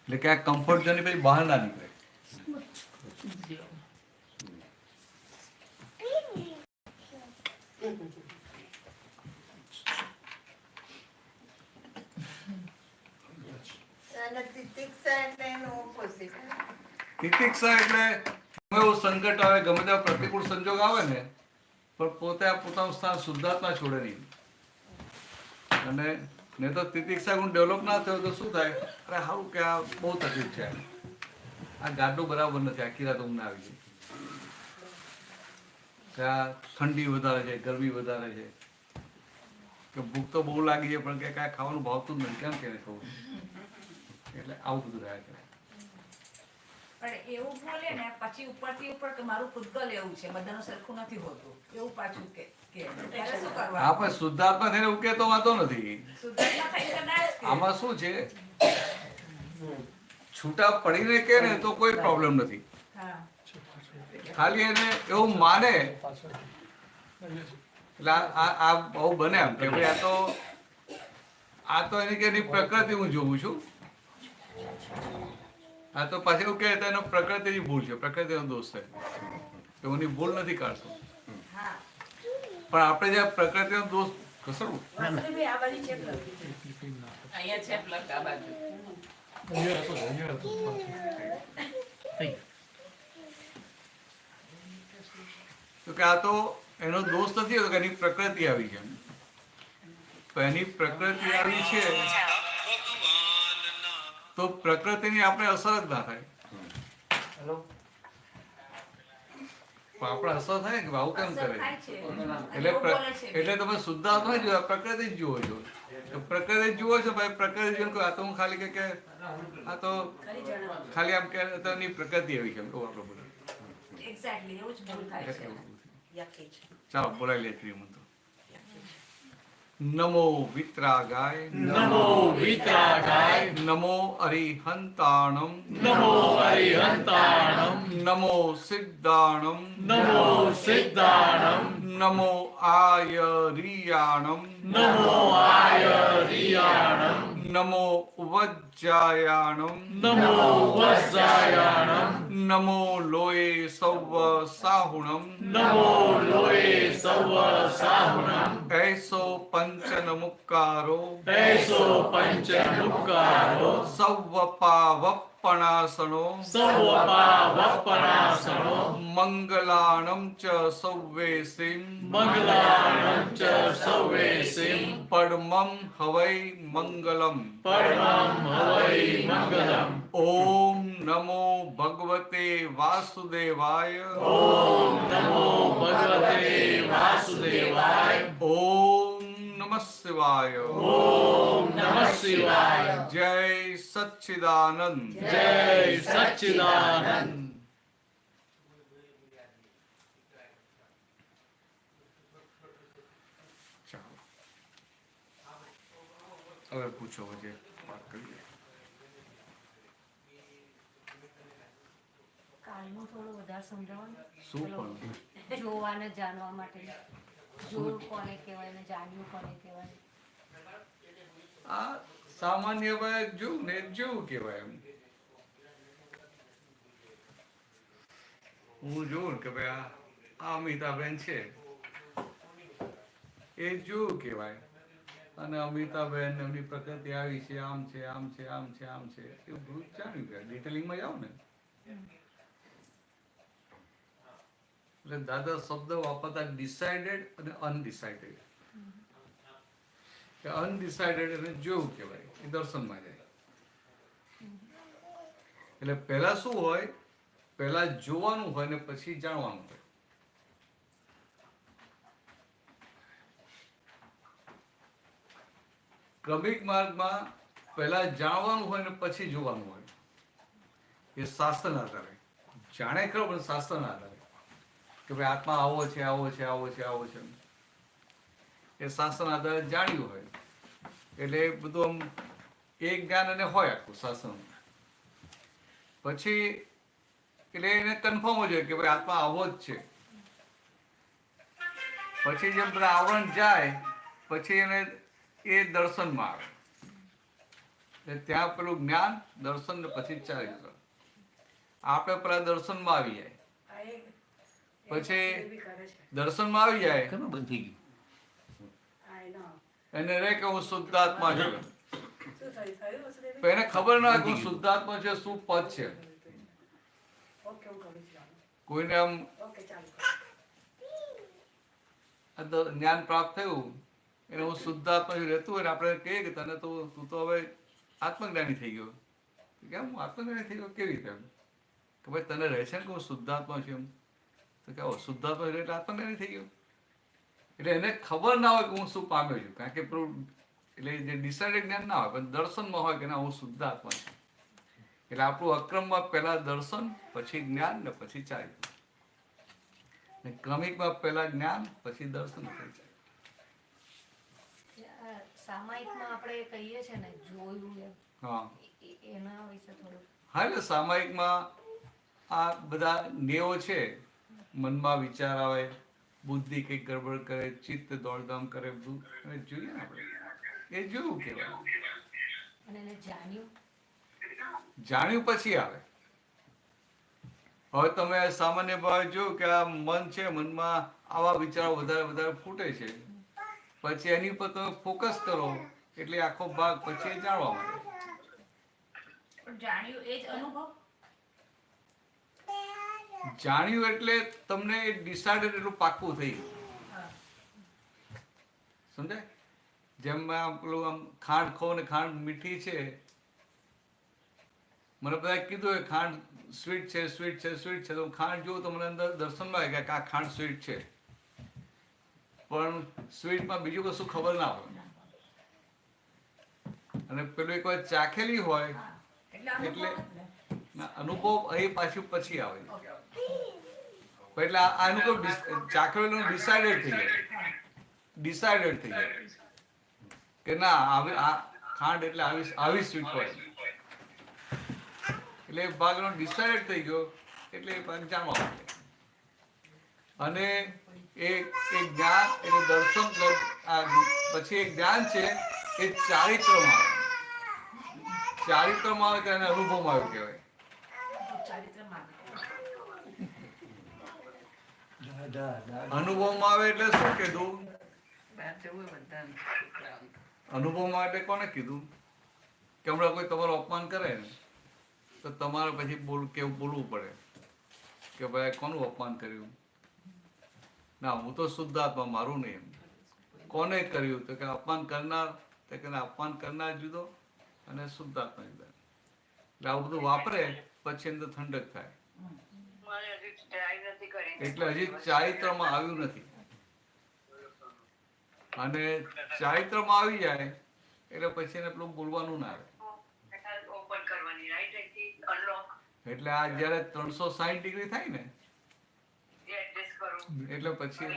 એટલે કે આ કમ્ફર્ટ ઝોન ની પછી બહાર ના નીકળે. તિતિક્ષા એટલે ગમે એવું સંકટ આવે, ગમે તેવા પ્રતિકૂળ સંજોગ આવે ને, પણ પોતે આ પોતાનું સ્થાન શુદ્ધાત્મા છોડે નહીં. અને નહીં તો તિતિક્ષા ગુણ ડેવલપ ના થયો તો શું થાય? અરે સારું કે આ બહુ તકલીફ છે, આ ગાડું બરાબર નથી, આખી રાત ઊંઘ ના આવી ગઈ, કે આ ઠંડી વધારે છે, ગરમી વધારે છે, કે ભૂખ તો બહુ લાગી છે પણ કે કાંઈ ખાવાનું ભાવતું જ નથી, કેમ કે કહું. એટલે આવું બધું રહ્યા કરે. પણ એવું બોલે ને પછી ઉપરથી ઉપર કે મારું પૂતગલ એવું છે, બધાનું સરખું નથી હોતું, એવું પાછું કે ત્યારે શું કરવાનું? હા, પણ શુદ્ધાત્મા થઈને એવું કહેતો વાંધો નથી. શુદ્ધાત્મા થઈને ના જ કે. આમાં શું છે, છૂટા પડીને કે ને તો કોઈ પ્રોબ્લેમ નથી. હા. ખાલી એને એવું માને એટલે આ બહુ બને એમ કે ભાઈ આ તો એની કે એની પ્રકૃતિ હું જોઉં છું. હા, તો પાછી એવું કહે તો એનો પ્રકૃતિની ભૂલ છે, પ્રકૃતિનો દોષ છે, એની ભૂલ નથી કાઢતો. પણ આપણે જે પ્રકૃતિનો દોષ ઘસડવું, તો કે આ તો એનો દોષ નથી હોતો, કે એની પ્રકૃતિ આવી છે. તો એની પ્રકૃતિ આવી છે તો પ્રકૃતિની આપણે અસર જ ના થાય. આપણે અસર થાય કે આવું કેમ કરે? એટલે તમે શુદ્ધાત્મા જ જુઓ, પ્રકૃતિ જ જુઓ છો. પ્રકૃતિ જુઓ છો ભાઈ, પ્રકૃતિ જોઈને આ તો હું ખાલી કે આ તો ખાલી આમ કે એની પ્રકૃતિ આવી છે, એવું આપણે બોલે. એક્ઝેક્ટલી એવું જ ભૂલ થાય છે. ચાલો બોલાવી લે શ્રીમંતો. નમો વિતરાગાય, નમો વિતરાગાય, નમો અરિહંતાણમ, નમો અરિહંતાણમ, નમો સિદ્ધાણમ, નમો સિદ્ધાણમ, નમો આયરિયાણમ, નમો આયરિયાણમ, નમો વજ્જાયાણમ, નમો વજ્જાયાણમ, નમો લોય સૌવ સાહુણમ, નમો લોય સર્વ સાહુણમ, એસો પંચનમુક્કારો, એસો પંચનુક્કારો, સૌવ પાવપણાસનો, સૌપાવપણાસનો, મંગલાણમ ચ સૌવેસીમ, મંગલાણં ચ સૌવેસીમ, પડમમ હવૈ મંગલમ. પરમં હવૈ મંગલમ. ઓમ નમો ભગવતે વાસુદેવાય, ઓમ નમો ભગવતે વાસુદેવાય, ઓમ નમઃ શિવાય, ઓમ નમઃ શિવાય. જય સચ્ચિદાનંદ. જય સચ્ચિદાનંદ. ચાલો હવે પૂછો, હજી વાત કરીએ. કાલનું થોડું વધારે સમજાવો. શું પણ જોવા ને જાણવા માટે જોયું કોને કહેવાય ને જાણ્યું કોને કહેવાય? આ સામાન્ય ભાઈ જોવું ને જેવું કહેવાય. એમ હું જોઉં ને કે ભાઈ આ અમિતાબેન છે એ જોવું કહેવાય, અને અમિતાબેન એમની પ્રકૃતિ આવી છે, આમ છે, આમ છે, આમ છે, આમ છે, એવું બધું જાણ્યું કે ડિટેલિંગમાં જાઓ ને. એટલે દાદા શબ્દ વાપરતા ડિસાઇડેડ અને અનડિસાઇડેડ. કે અનડિસાઇડેડ એને જોવું કહેવાય, એ દર્શનમાં જાય. એટલે પહેલા શું હોય, પહેલા જોવાનું હોય ને પછી જાણવાનું હોય. ક્રમિક માર્ગમાં પહેલા જાણવાનું હોય ને પછી જોવાનું હોય. એ શાસ્ત્રના આધારે જાણે ખરો, પણ શાસ્ત્રના આધારે કે ભાઈ આત્મા આવો છે, આવો છે, આવો છે, આવો છે, એ શાસ્ત્રના આધારે જાણ્યું હોય. એટલે બધું આમ એક જ્ઞાન અને હોય આખું શાસ્ત્ર. પછી એટલે એને કન્ફર્મ જ હોય કે ભાઈ આત્મા આવો જ છે. પછી જેમ બધા આવરણ જાય પછી એને એ દર્શનમાં આવે. એટલે ત્યાં પેલું જ્ઞાન, દર્શન ને પછી ચારિત્ર. આપણે પેલા દર્શનમાં આવી જાય, પછી દર્શનમાં આવી જાય કેમ બંધ થઈ ગયું? એને રે કે હું શુદ્ધાત્મા છું. પણ એને ખબર ના હોય કે હું શુદ્ધાત્મા છે, શું પદ છે. કોઈને આમ જ્ઞાન પ્રાપ્ત થયું એને હું શુદ્ધાત્મા રહેતું હોય ને આપણે કહીએ કે તને તો તું તો હવે આત્મજ્ઞાની થઈ ગયો. કેમ હું આત્મજ્ઞાની થઈ ગયો? કેવી રીતે? કે ભાઈ તને રહે છે ને કે હું શુદ્ધાત્મા છું એમ. તો કે શુદ્ધાત્મા એટલે આત્મજ્ઞાની થઈ ગયો. એટલે એને ખબર ના હોય કે હું શું પામ્યો છું, કારણ કે એટલે જે ડિસાઇડેડ જ્ઞાન ના હોય, પણ દર્શનમાં હોય કે ના હું શુદ્ધાત્મા છું. એટલે આપણું અક્રમમાં પહેલા દર્શન, પછી જ્ઞાન ને પછી ચારિત્ર. ક્રમિકમાં પહેલા જ્ઞાન, પછી દર્શન, પછી ચારિત્ર. સામાયિકમાં આપણે કહીએ છીએ ને જોયું એમ, હા એના વિશે થોડું. હા, એટલે સામાયિકમાં આ બધા નેવો છે. મનમાં વિચાર આવે, બુદ્ધિ કંઈક ગડબડ કરે, ચિત્ત દોડધામ કરે, બધું જોઈએ ને આપણે. એ જોયું કહેવાય. અને એને જાણ્યું પછી આવે. હવે તમે સામાન્ય ભાવે જોયું કે આ મન છે, મનમાં આવા વિચારો વધારે વધારે ફૂટે છે, પછી એની ઉપર તમે ફોકસ કરો એટલે આખો ભાગ પછી એ જાણવા મળે. જાણ્યું એ જ અનુભવ. જાણ્યું એટલે તમને ડિસાઇડેડ એટલું પાક્કું થઈ ગયું. સમજાય? જેમ પેલું આમ ખાંડ ખો ને ખાંડ મીઠી છે, મને બધા કીધું કે ખાંડ સ્વીટ છે, સ્વીટ છે, સ્વીટ છે, તો ખાંડ જોઉં તો મને અંદર દર્શનમાં આવે કે આ ખાંડ સ્વીટ છે, પણ સ્વીટમાં બીજું કશું ખબર ના હોય. અને પેલું એક વાર ચાખેલી હોય એટલે અનુભવ અહીં પાછું પછી આવે. એટલે આ અનુભવ ચાખેલું ડિસાઇડેડ થઈ જાય કે ના આ ખાંડ એટલે આવી સ્વીટ હોય. એટલે એ ભાગનો ડિસાઇડ થઈ ગયો એટલે એ ભાગ જાણવા મળે. અને એ જ્ઞાન એટલે દર્શન પછી એક જ્ઞાન છે એ ચારિત્રમાં આવે. ચારિત્રમાં આવે ત્યારે અનુભવમાં આવ્યું કહેવાય. અનુભવમાં આવે એટલે શું કીધું? અનુભવમાં એટલે કોને કીધું કે હમણાં કોઈ તમારું અપમાન કરે ને તો તમારે પછી બોલવું પડે કે ભાઈ કોનું અપમાન કર્યું? ના, હું તો શુદ્ધાત્મા, મારું નહીં. કોને કર્યું? તો કે અપમાન કરનાર. તો કે અપમાન કરનાર જુદો અને શુદ્ધાત્મા જુદા. એટલે આવું બધું વાપરે પછી અંદર ઠંડક થાય. એટલે હજી ચારિત્રમાં આવ્યું નથી. અને ચારિત્રમાં આવી જાય એટલે પછી એને પેલું બોલવાનું ના આવે. એટલે આ જયારે 360 ડિગ્રી થાય ને એટલે પછી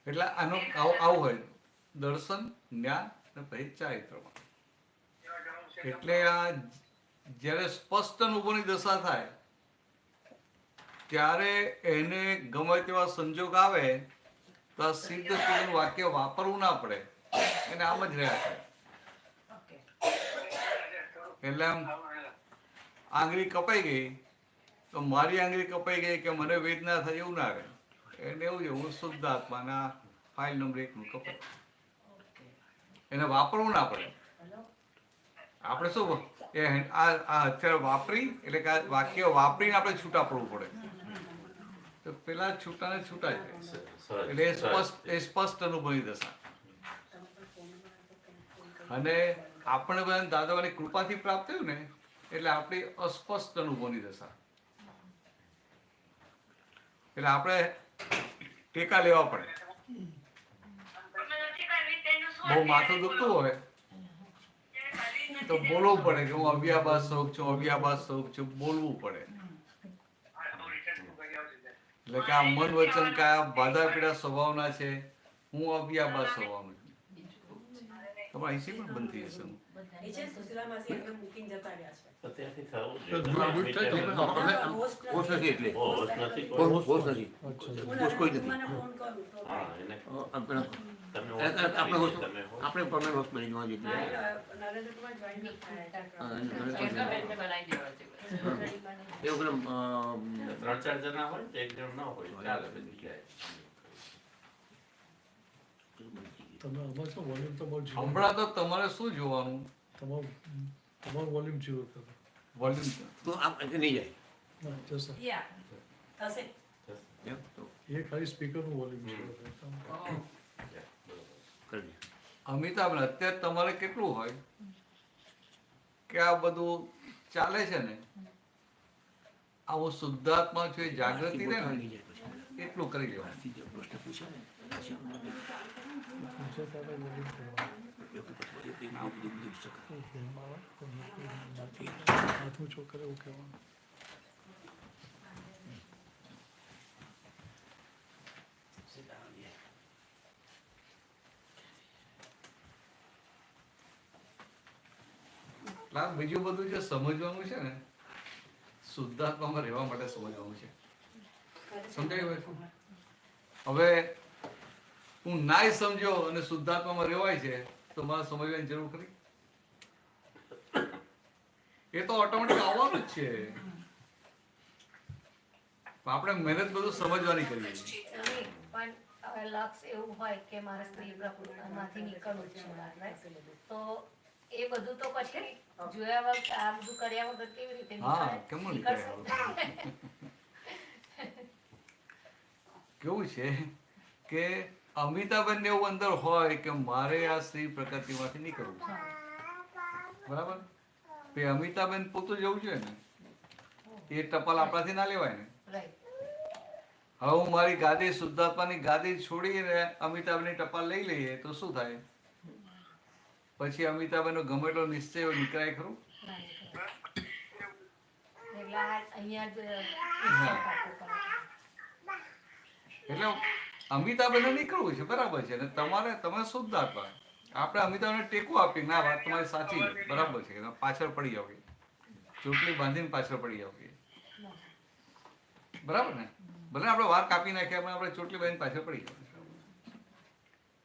એટલે આનું આવું હોય દર્શન, જ્ઞાન અને પછી ચારિત્રમાં. એટલે આ જયારે સ્પષ્ટ અનુભવની દશા થાય ત્યારે એને ગમે તેવા સંજોગ આવે તો આ સિદ્ધ વાક્ય વાપરવું ના પડે, એને આમ જ રહ્યા છે. એટલે આમ આંગળી કપાઈ ગઈ તો મારી આંગળી કપાઈ ગઈ કે મને વેદના થાય એવું ના રહે. એને એવું છે હું શુદ્ધ આત્માના ફાઇલ નંબર 1 નું કપાય. એને વાપરવું ના પડે. આપણે શું આ હથિયાર વાપરી એટલે કે આ વાક્ય વાપરીને આપણે છૂટા પડવું પડે. તો પેલા છૂટાને છૂટા જાય એટલે એ સ્પષ્ટ અનુભવી દશા. અને આપણે બધા દાદાની કૃપાથી પ્રાપ્ત થયું ને એટલે આપણી અસ્પષ્ટ અનુભવની દશા. એટલે આપણે ટેકા લેવા પડે. બહુ માથું દુખતું હોય તો બોલવું પડે કે હું અવ્યાભાસ સ્વરૂપ છું, અવ્યાભાસ સ્વરૂપ છું, બોલવું પડે. એટલે કે આ મન વચન કયા બાધા પીડા સ્વભાવના છે, હું અવ્યાભાસ સ્વભાવનો છું. તમારા અહીંથી પણ બંધ થઈ જશે. બધા એ છે સુશીલા માસી એમને મૂકીને જતા રહ્યા છે. અત્યારથી થવું તો ગુડ થાય તો જોઈએ. હોશ નથી એટલે હોશ નથી કોઈ. હોશ નથી હું હોશ કોઈ નથી. મને ફોન કરું તો હા, એને આપણે તમે આપણે હોશ તમે હોશ. આપણે પરમાનન્ટ હોશ બની જવા જોઈએ. નરેન્દ્ર કુમાર જોઈન નથી હા, થયા. અને કેન્દ્રબેનને બનાવી દેવા છે. એવું પેલું 3-4 જણા હોય તો 1 જણ ન હોય ચાલે બધી જાય. તમે આમાં શું વોલ્યુમ તમારું જીરો હમણાં તો તમારે શું જોવાનું? તમારું વોલ્યુમ જીરો કરો. વોલ્યુમ. તો આમ નહીં જાય. ના જશે યા થશે. એમ તો એ ખાલી સ્પીકરનું વોલ્યુમ જીરો કરો. કરી દે. અમિતાભ, અત્યારે તમારે કેટલું હોય કે આ બધું ચાલે છે ને, આવું શુદ્ધાત્મા છે, જાગૃતિ રહે ને, નહીં જાય પછી. એટલું કરી લેવાનું. આથી જે પ્રશ્ન પૂછ્યો ને પછી અમને નીચે તારે વોલ્યુમ કરવાનું. એવું કે પછી એ બધું શકાય. તો ધ્યાનમાં આવે તો હાથ ઊંચો કરે એવું કહેવાનું. એટલે આ બીજું બધું જે સમજવાનું છે ને, શુદ્ધાત્મામાં રહેવા માટે સમજવાનું છે. સમજાયું ભાઈ? હવે હું નાય સમજ્યો અને શુદ્ધાત્મામાં રહેવાય છે તો મારે સમજવાની જરૂર ખરી? એ તો ઓટોમેટિક આવવાનું જ છે. આપણે મહેનત બધું સમજવાની કરીએ છીએ. નહીં, પણ હવે લક્ષ્ય એવું હોય કે મારે સ્ત્રી પ્રકૃતિમાંથી નીકળવું છે બહાર, right? તો એ બધું તો પછી જોયા વગર આ બધું કર્યા વગર કેવી રીતે હા, નીકળે? કેમ નીકળે? કેવું છે કે અમિતાબેન એવું અંદર હોય કે મારે આ સ્ત્રી પ્રકૃતિમાંથી નીકળવું છે. બરાબર? તે અમિતાબેન પોતું જવું છે ને, એ ટપાલ આપણાથી ના લેવાય ને. Right. હવે હું મારી ગાદી, શુદ્ધાત્માની ગાદી છોડીને અમિતાબેનની ટપાલ લઈ લઈએ તો શું થાય? પછી અમિતાબેનનો ગમે એટલો નિશ્ચય હોય, નીકળાય ખરું? ના નીકળે. એટલે આ અહીંયા જ ઈચ્છા પાકું કરે. એટલે અમિતાબેનને નીકળવું છે, બરાબર છે. અને તમે શુદ્ધાત્મા, આપણે અમિતાબેનને ટેકો આપી ના વાત તમારી સાચી છે, બરાબર છે, પાછળ પડી જાવ, ચોટલી બાંધીને પાછળ પડી જાવ, બરાબર ને? ભલે આપણે વાર કાપી નાખ્યા પણ આપણે ચોટલી બાંધીને પાછળ પડી જાવ,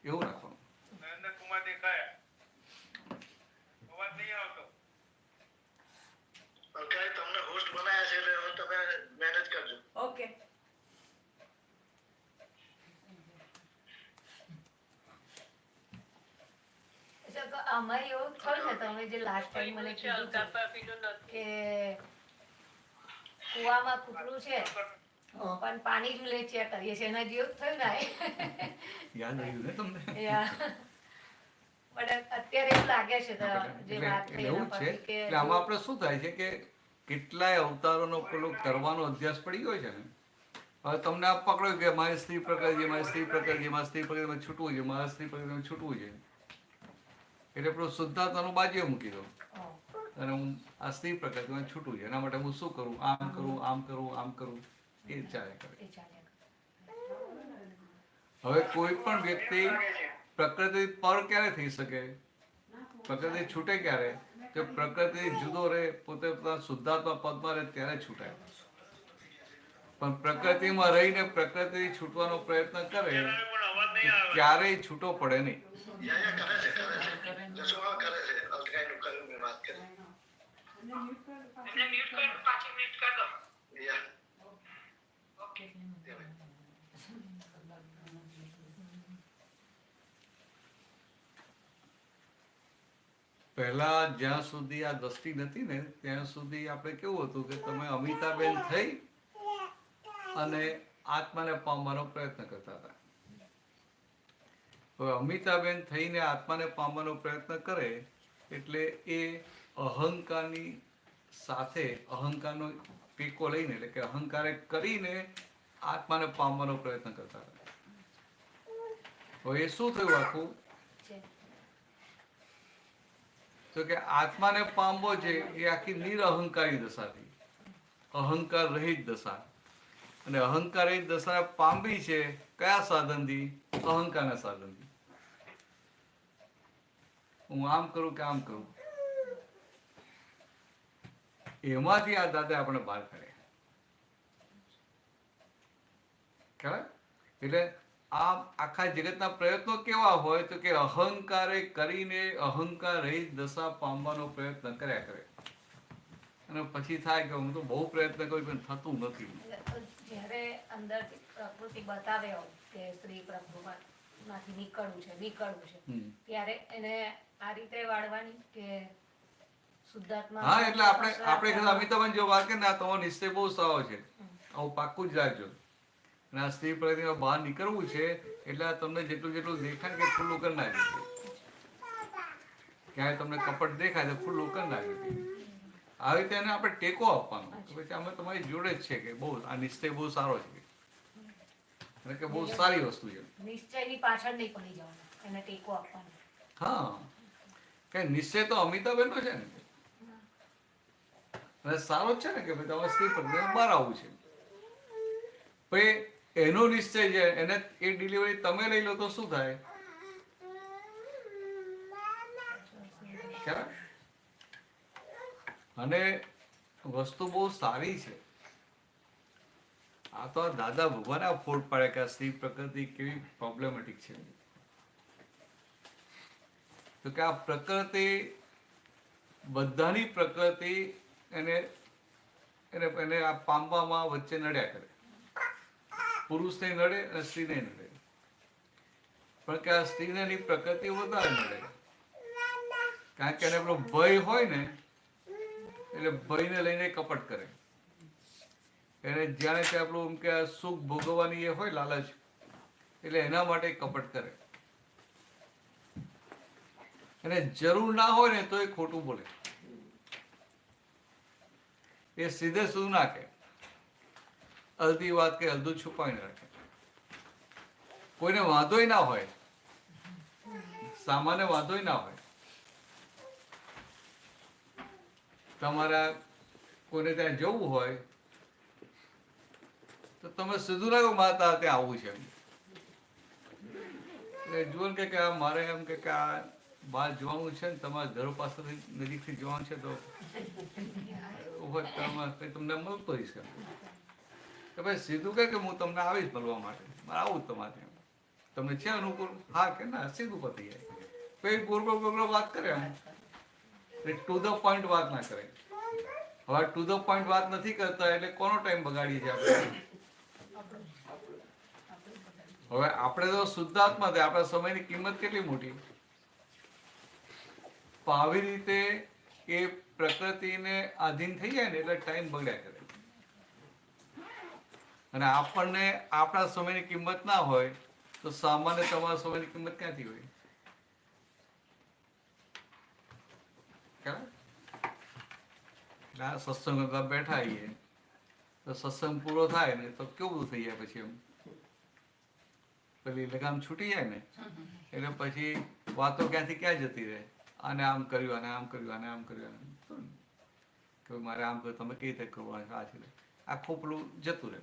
એવું રાખવાનું. નરેન્દ્ર કુમાર દેખાયા અવાજ નહીં આવતો. અત્યારે તમને હોસ્ટ બનાવ્યા છે એટલે હવે તમે મેનેજ કરજો. ઓકે. એટલે તો અમારે એવું થયું ને, તમે જે લાસ્ટ ટાઈમ મને કીધું હતું કે કુવામાં કૂતરું છે પણ પાણી જ લેચ્યા કરીએ છીએ, એના જેવું જ થયું ને. યાદ આવ્યું ને તમને? Yeah. પણ અત્યારે એવું લાગે છે તો જે વાત થઈ એવું એના જ છે. પરથી કે એટલે આમાં આપણે શું થાય છે કે કેટલાય અવતારોનો પેલો કરવાનો અભ્યાસ પડી ગયો છે ને. હવે તમને આ પકડ્યું કે મારી સ્ત્રી પ્રકૃતિ, મારી સ્ત્રી પ્રકૃતિ, મારી સ્ત્રી પ્રકૃતિમાં છૂટવું છે, મારા સ્ત્રી પ્રકૃતિમાં છૂટવું છે, એટલે પેલું શુદ્ધાત્માનું બાજુએ મૂકી દો અને હું આ સ્ત્રી પ્રકૃતિમાં છૂટવું છે, એના માટે હું શું કરું? આમ કરું, આમ કરું, આમ કરું, એ ચાલે કરે. એ ચાલે. હવે કોઈ પણ વ્યક્તિ પ્રકૃતિ પર ક્યારે થઈ શકે? પ્રકૃતિ છૂટે ક્યારે? તો પ્રકૃતિ જુદો રહે, પોતે પોતાના શુદ્ધાત્મા પદમાં રહે ત્યારે છૂટાય. પણ પ્રકૃતિમાં રહીને પ્રકૃતિ છૂટવાનો પ્રયત્ન કરે પણ અવાજ નહીં આવે. ક્યારેય છૂટો પડે નહીં. યા કરે છે જસુમા કરે છે અલકાઈનું કર્યું મેં વાત કરી. એને મ્યુટ કર, પાછી મ્યુટ કર દો. યા પહેલા જ્યાં સુધી આ દ્રષ્ટિ નથી ને ત્યાં સુધી આપણે કેવું હતું કે તમે અમિતાબેન થઈ અને આત્માને પામવાનો પ્રયત્ન કરતા હતા. હવે અમિતાબેન થઈને આત્માને પામવાનો પ્રયત્ન કરે એટલે એ અહંકારની સાથે અહંકારનો ટેકો લઈને, એટલે કે અહંકારે કરીને આત્માને પામવાનો પ્રયત્ન કરતા હતા. હવે એ શું થયું આખું? છે. તો કે આત્માને પામવો છે એ આખી નિરઅહંકારી દશા થઈ, અહંકાર રહિત દશા. અને અહંકાર રહિત દશાને પામવી છે કયા સાધનથી? અહંકારના સાધનથી. હું આમ કરું કે આમ કરું. એમાંથી આ દાદા આપણે બહાર કાઢ્યા. ખ્યાલ? એટલે આ આખા જગતના પ્રયત્નો કેવા હોય તો કે અહંકારે કરીને અહંકાર રહિત દશા પામવાનો પ્રયત્ન કર્યા કરે, અને પછી થાય કે હું તો બહુ પ્રયત્ન કર્યો પણ થતું નથી. જ્યારે અંદરથી પ્રકૃતિ બતાવે એવું કે સ્ત્રી પ્રકૃતિમાંથી નીકળવું છે ત્યારે એને આ રીતે વાળવાની કે શુદ્ધાત્મા. હા, એટલે આપણે અમિતાભ જો વાત કરીએ ને, આ તમારો નિશ્ચય બહુ સારો છે, આવું પાક્કું જ રાખજો. અને આ સ્ત્રી પ્રગતિમાં બહાર નીકળવું છે એટલે આ તમને જેટલું દેખાય કે ખુલ્લું કરી નાખે. ક્યાંય તમને કપટ દેખાય તો ખુલ્લું કરી નાખે. આવી રીતે એને આપણે ટેકો આપવાનો. પછી અમે તમારી જોડે જ છે કે બહુ આ નિશ્ચય બહુ સારો છે, એટલે કે બહુ સારી વસ્તુ છે. નિશ્ચયની પાછળ નહીં પડી જવાનું, એને ટેકો આપવાનો. હા, કે નિશ્ચય તો અમિતાબેન નો છે ને, અને સારો જ છે ને કે ભાઈ તમારે સ્ત્રી પ્રગતિમાં બહાર આવવું છે. પછી એનો નિશ્ચય છે, એને એ ડિલિવરી તમે લઈ લો તો શું થાય? ખ્યાલ? અને વસ્તુ બહુ સારી છે. આ તો દાદા ભગવાને આ ફોડ પાડે કે આ સ્ત્રી પ્રકૃતિ કેવી પ્રોબ્લેમેટિક છે. તો કે આ પ્રકૃતિ, બધાની પ્રકૃતિ એને આ પામવામાં વચ્ચે નડ્યા કરે. પુરુષને નડે અને સ્ત્રીને નડે, પણ કે આ સ્ત્રીને એની પ્રકૃતિ વધારે નડે, કારણ કે એને પેલો ભય હોય ને, એટલે ભયને લઈને કપટ કરે. એને જાણે કે આપણું એમ કે સુખ ભોગવવાની એ હોય લાલચ, એટલે એના માટે કપટ કરે. એને જરૂર ના હોય ને તો એ ખોટું બોલે, એ સીધે સીધું ના કહે, અડધી વાત કે અડધું છુપાઈને રાખે. કોઈને વાંધોય ના હોય, સામાન્ય વાંધોય ના હોય. તમારા કોઈને ત્યાં જવું હોય તો તમે સીધું ના કહો માતા ત્યાં આવવું છે. એટલે જુઓ ને કે મારે એમ કે આ બહાર જવાનું છે ને, તમારા ઘર પાસેથી નજીકથી જવાનું છે તો તમને મળતો રહીશ કે ભાઈ સીધું કહે કે હું તમને આવીશ મળવા માટે, મારે આવું તમારે તમને છે અનુકૂળ? હા કે ના, સીધું પતી જાય. પછી ગોળગોળ વાત કરે, એમ ટુ ધ પોઈન્ટ વાત ના કરે. હવે ટુ ધ પોઈન્ટ વાત નથી કરતા એટલે કોનો ટાઈમ બગાડીએ છીએ આપણે? હવે આપણે તો શુદ્ધાત્મા થાય, આપણા સમયની કિંમત કેટલી મોટી. તો આવી રીતે એ પ્રકૃતિને આધીન થઈ જાય ને એટલે ટાઈમ બગડ્યા કરે. અને આપણને આપણા સમયની કિંમત ના હોય તો સામાન્ય તમારા સમયની કિંમત ક્યાંથી હોય? સત્સંગ બેઠા આવીએ તો સત્સંગ પૂરો થાય ને તો કેવું થઈ જાય, પછી એમ પેલી લગામ છૂટી જાય ને એટલે પછી વાતો ક્યાંથી ક્યાં જતી રહે. આને આમ કર્યું, આને આમ કર્યું, આને આમ કર્યું, કે મારે આમ કર્યું, તમે કઈ રીતે કરવાનું આ છે, આખું પેલું જતું રહે.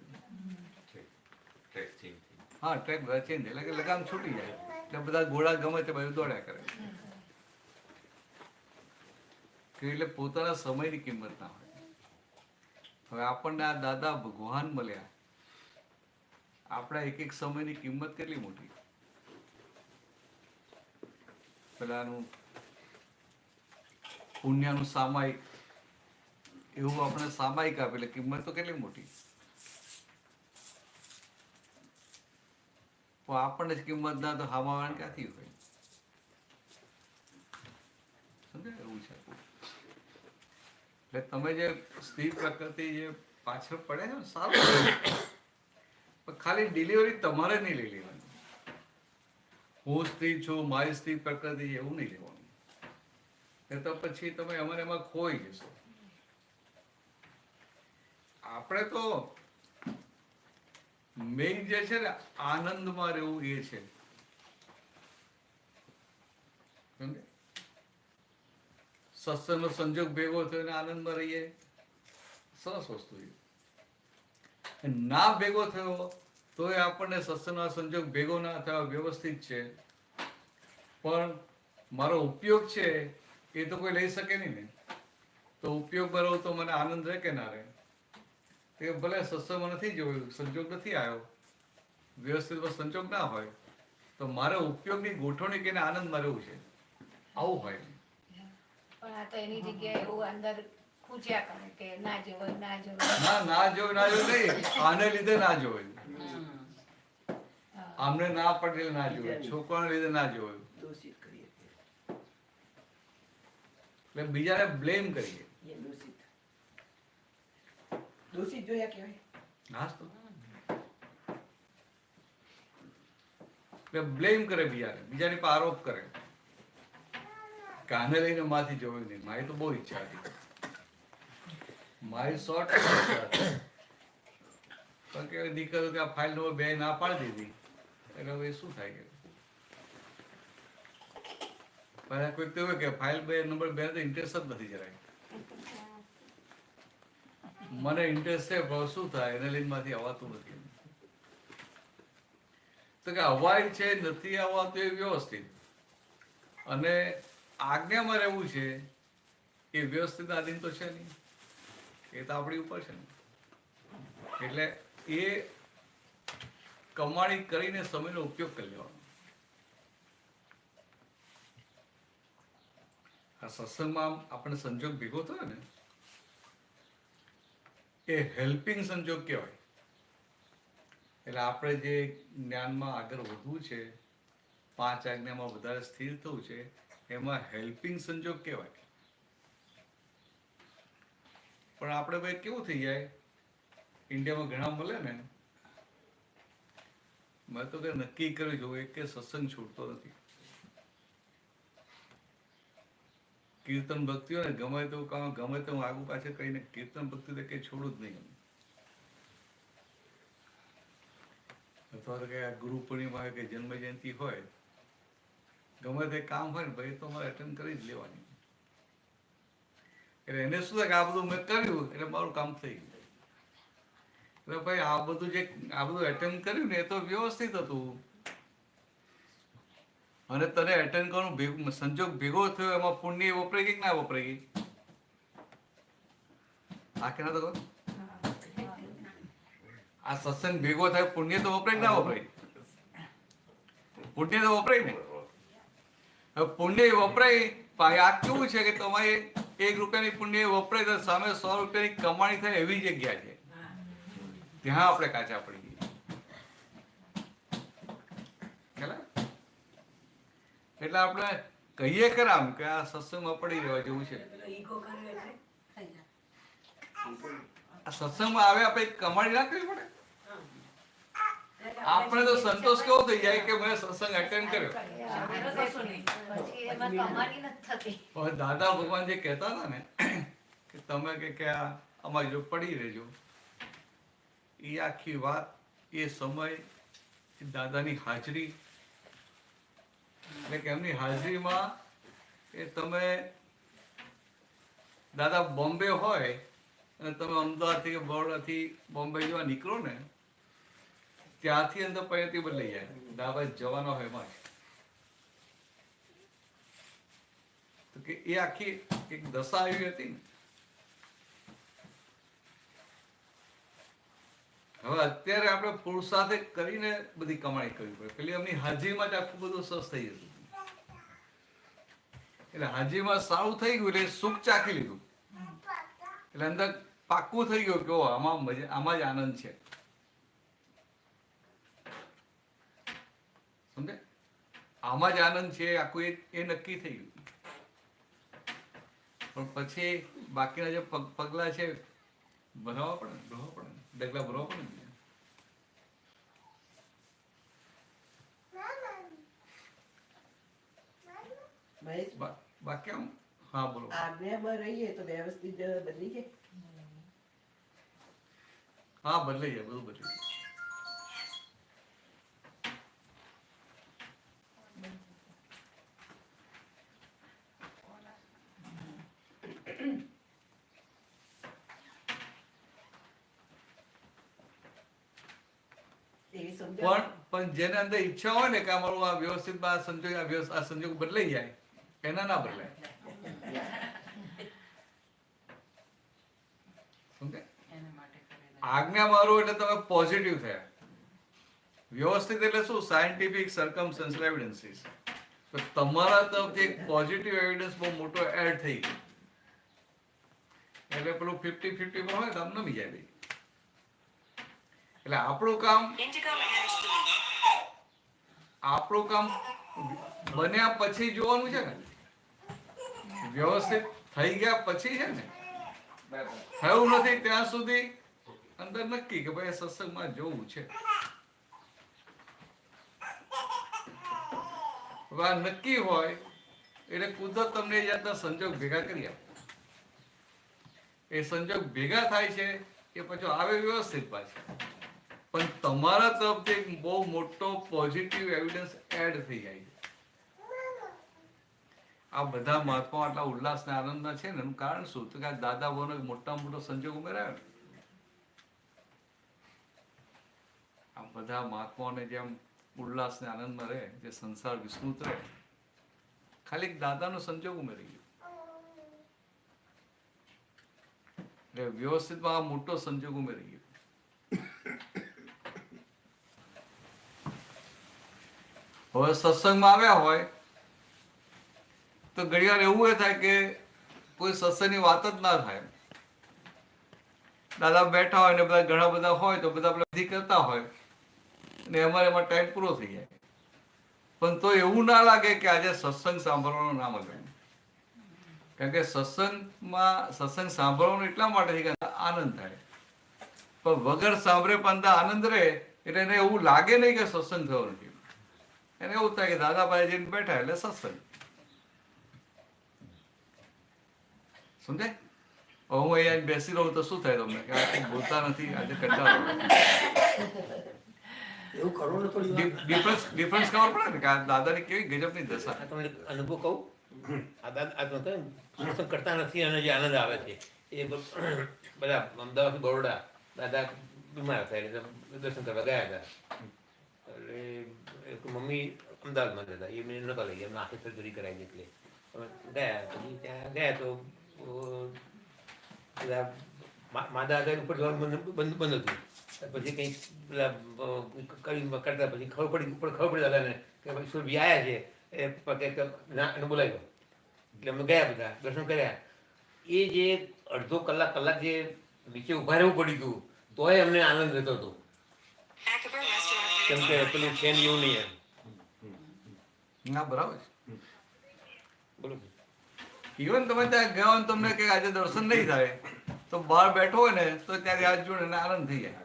હા, ટ્રેક ચેન્જ એટલે કે લગામ છૂટી જાય એટલે બધા ઘોડા ગમે તે બાજુ દોડ્યા કરે. એટલે પોતાના સમયની કિંમત ના હોય. હવે આપણને આ દાદા ભગવાન મળ્યા, આપણા એક એક સમયની કિંમત કેટલી મોટી. પેલાનું પુણ્યનું સામાયિક એવું આપણે સામાયિક આપે એટલે કિંમત તો કેટલી મોટી. આપણને જ કિંમત ના તો હામાવાળાને ક્યાંથી હોય? સમજાય? એવું છે. એટલે તમે જે સ્ત્રી પ્રકૃતિ જે પાછળ પડે છે ને, સારું, પણ ખાલી ડિલિવરી તમારે નહીં લઈ લેવાની. હું સ્ત્રી છું, મારી સ્ત્રી પ્રકૃતિ, એવું નહીં લેવાનું. એ તો પછી તમે એમાં ખોઈ જશો. આપણે તો મેઇન જે છે ને આનંદમાં રહેવું એ છે. સત્સંગનો સંજોગ ભેગો થયો ને આનંદમાં રહીએ, સરસ વસ્તુ છે. ના ભેગો થયો તો આપણને સત્સંગનો સંજોગ ભેગો ના થયો, વ્યવસ્થિત છે, પણ મારો ઉપયોગ છે એ તો કોઈ લઈ શકે નહીં ને. તો ઉપયોગમાં રહું તો મને આનંદ રહે કે ના રહે? તે ભલે સત્સંગમાં નથી જોયું, સંજોગ નથી આવ્યો, વ્યવસ્થિત સંજોગ ના હોય, તો મારે ઉપયોગની ગોઠવણી કરીને આનંદમાં રહેવું છે, આવું હોય. પણ આ તો એની જગ્યાએ એવું અંદર ખૂચ્યા કરે કે ના જોવાય ના જોવાય. ના જોયું નહીં, આને લીધે ના જોયું, આમને ના પડેલ ના જોયું, છોકરાને લીધે ના જોયું, દોષિત કરીએ એટલે બીજાને બ્લેમ કરીએ. એ દોષિત જોયા કહેવાય. હા તો એટલે બ્લેમ કરે બીજાને, બીજાની પર આરોપ કરે કે આને લઈને માથી જોયું નહીં. મારી તો બહુ ઈચ્છા હતી, મારી 100% ઈચ્છા હતી, પણ કે દીકરો કે આ ફાઇલ નંબર 2 ના પાડી દીધી, એટલે હવે શું થાય કે પણ કોઈ તો કે ફાઇલ નંબર 2 તો ઇન્ટરેસ્ટ જ નથી જરાય. મને ઇન્ટરેસ્ટ છે પણ શું થાય એને લઈને માંથી અવાતું નથી. તો કે અવાય છે નથી આવવાતું એ વ્યવસ્થિત, અને આજ્ઞામાં રહેવું છે એ વ્યવસ્થિત આધીન તો છે નહીં, એ તો આપણી ઉપર છે ને. એટલે એ કમાણી કરીને સમયનો ઉપયોગ કરી લેવાનો. આ સત્સંગમાં આપણને સંજોગ ભેગો થયો ને એ હેલ્પિંગ સંજોગ કહેવાય. એટલે આપણે જે જ્ઞાનમાં આગળ વધવું છે, 5 આજ્ઞામાં વધારે સ્થિર થવું છે, એમાં હેલ્પિંગ સંજોગ કહેવાય. પણ આપણે ભાઈ કેવું થઈ જાય, ઇન્ડિયામાં ઘણા મળે ને, મેં તો કઈ નક્કી કર્યું જોવું એક કે સત્સંગ છૂટતો નથી. કીર્તન ભક્તિઓ ને ગમે તો કામ, ગમે તો આગુ પાછળ કહીને કીર્તન ભક્તિ તો કઈ છોડું જ નહીં. અથવા તો કે ગુરુ પૂર્ણિમા કે જન્મ જયંતિ હોય, ગમે તે કામ હોય ને ભાઈ તો મારે અટેન્ડ કરી જ લેવાની. એટલે એને શું થાય કે આ બધું મેં કર્યું એટલે મારું કામ થઈ ગયું. એટલે ભાઈ આ બધું એટેન્ડ કર્યું ને એ તો વ્યવસ્થિત હતું, અને તને એટેન્ડ કરવાનું સંજોગ ભેગો થયો, એમાં પુણ્ય વપરાઈ ગઈ કે ના વપરાઈ ગઈ? આ કે ના તો આ સત્સંગ ભેગો થાય પુણ્ય તો વપરાય ના વપરાય? પુણ્ય તો વપરાય ને. હવે પુણ્ય વપરાય, આ કેવું છે કે તમારે 1 રૂપિયાની પુણ્ય વપરાય તો સામે 100 રૂપિયાની કમાણી થાય એવી જગ્યા છે, ત્યાં આપણે કાચા પડી ગઈ. એટલે આપણે કહીએ ખરા કે આ સત્સંગમાં પડી રહેવા જેવું છે. ઈગો કર્યો એટલે આ સત્સંગમાં આવે આપણે કમાણી ના કરવી પડે. આપણે તો સંતોષ કેવો થઈ જાય કે મેં સત્સંગ અટેન્ડ કર્યો. પછી એમાં કમાણી નથી થતી. પણ દાદા ભગવાન જે કહેતા હતા ને કે તમે કે આ અમારી જો પડી રહેજો, એ આખી વાત, એ સમય, દાદાની હાજરી, એટલે કે એમની હાજરીમાં એ તમે દાદા બોમ્બે હોય અને તમે અમદાવાદથી કે બરોડાથી બોમ્બે જવા નીકળો ને, ત્યાંથી અંદર પરિણતિ બદલાઈ જાય. દાદા જવાનો હોય એમાં તો કે એ આખી એક દશા આવી હતી ને. હવે અત્યારે આપણે પુરુષાર્થ કરીને બધી કમાણી કરવી પડે. પેલી એમની હાજરીમાં જ આખું બધું સસ થઈ જતું. એટલે હાજરીમાં સારું થઈ ગયું એટલે સુખ ચાખી લીધું, એટલે અંદર પાક્કું થઈ ગયું કે આમાં મજા, આમાં જ આનંદ છે. સમજે? આમાં જ આનંદ છે આખું, એ નક્કી થઈ ગયું. પણ પછી બાકીના જે પગલા છે ભરવા પડે, ડગલા ભરવા પડે. બાકી આમ હા બોલો. આજ્ઞામાં રહીએ તો વ્યવસ્થિત બદલી જાય. હા બદલાઈ જાય, બધું બદલાઈ જાય. પણ જેને અંદર ઈચ્છા હોય ને કે અમારું આ વ્યવસ્થિત સંજોગ બદલાઈ જાય, એના ના બદલાય. સમજ્યા? આજ્ઞા મારો એટલે તમે પોઝિટિવ થયા. વ્યવસ્થિત એટલે શું? Scientific circumstantial evidences. તો તમારા તરફથી એક પોઝિટિવ એવિડન્સ બહુ મોટો એડ થઈ ગયો એટલે પેલું 50-50 માં હોય તો આમ નમી જાય ભાઈ. એટલે આપણું કામ બન્યા પછી જોવાનું છે ને, વ્યવસ્થિત થઈ ગયા પછી છે ને. થયું નથી ત્યાં સુધી અંદર નક્કી કે ભાઈ સત્સંગમાં જવું છે. હવે આ નક્કી હોય એટલે કુદરત તમને એ જાતના સંજોગ ભેગા કરી આપે. એ સંજોગ ભેગા થાય છે એ પછી આવે વ્યવસ્થિત પાછા, પણ તમારા તરફથી એક બહુ મોટો પોઝિટિવ એવિડન્સ એડ થઈ જાય છે. આ બધા મહાત્મા આટલા ઉલ્લાસ ને આનંદના છે ને એનું કારણ શું? તો કે આ દાદા બહુનો મોટા મોટો સંજોગ ઉમેરાયો. આ બધા મહાત્માઓને જેમ ઉલ્લાસ ને આનંદમાં રહે, જે સંસાર વિસ્મૃત રહે, ખાલી એક દાદાનો સંજોગ ઉમેરી ગયો. એટલે વ્યવસ્થિતમાં આ મોટો સંજોગ ઉમેરી ગયો. હવે સત્સંગમાં આવ્યા હોય તો ઘડીવાર એવું એ થાય કે કોઈ સત્સંગની વાત જ ના થાય. દાદા બેઠા હોય ને બધા ઘણા બધા હોય તો બધા બધી કરતા હોય અને અમારે એમાં ટાઈમ પૂરો થઈ જાય. પણ તો એવું ના લાગે કે આજે સત્સંગ સાંભળવાનું નામ મળે. કારણ કે સત્સંગ સાંભળવાનું એટલા માટે કે આનંદ થાય, પણ વગર સાંભળે પણ આનંદ રહે એટલે એને એવું લાગે નહીં કે સત્સંગ થયો નથી. એને એવું થાય કે દાદા પાસે જઈને બેઠા એટલે સત્સંગ. સમજાય? હું અહીંયા બેસી રહું તો શું થાય તમને? કે આ બોલતા નથી, આજે કંટાળો. એવું કરો ને થોડી વાર. ડિફરન્સ ખબર પડે ને કે આ દાદાની કેવી ગજબની દશા. આ તમને અનુભવ કહું, સત્સંગ કરતા નથી અને જે આનંદ આવે છે એ બધા અમદાવાદ બરોડા દાદા બીમાર હતા એટલે દર્શન કરવા ગયા હતા. એટલે મમ્મી અમદાવાદમાં હતા, એ મને નતા લઈ ગયા, એમને આંખે સર્જરી કરાવી એટલે ગયા. પછી ત્યાં ગયા તો પેલા માદા હતા ઉપર જવાનું બંધ હતું. પછી કંઈક પેલા કરતા પછી ખબર પડી દાદાને કે ભાઈ સુરભી આવ્યા છે એ એને બોલાવ્યો. એટલે અમે ગયા બધા દર્શન કર્યા. એ જે અડધો કલાક જે નીચે ઉભા રહેવું પડ્યું હતું તોય અમને આનંદ રહેતો હતો. કેમ કે પેલું છે ને એવું નહીં એમ. ના બરાબર છે. બોલો. ઇવન તમે ત્યાં ગયા હોય તમને કે આજે દર્શન નહીં થાય તો બહાર બેઠો હોય ને તો ત્યારે હાથ જોડે ને આનંદ થઈ જાય.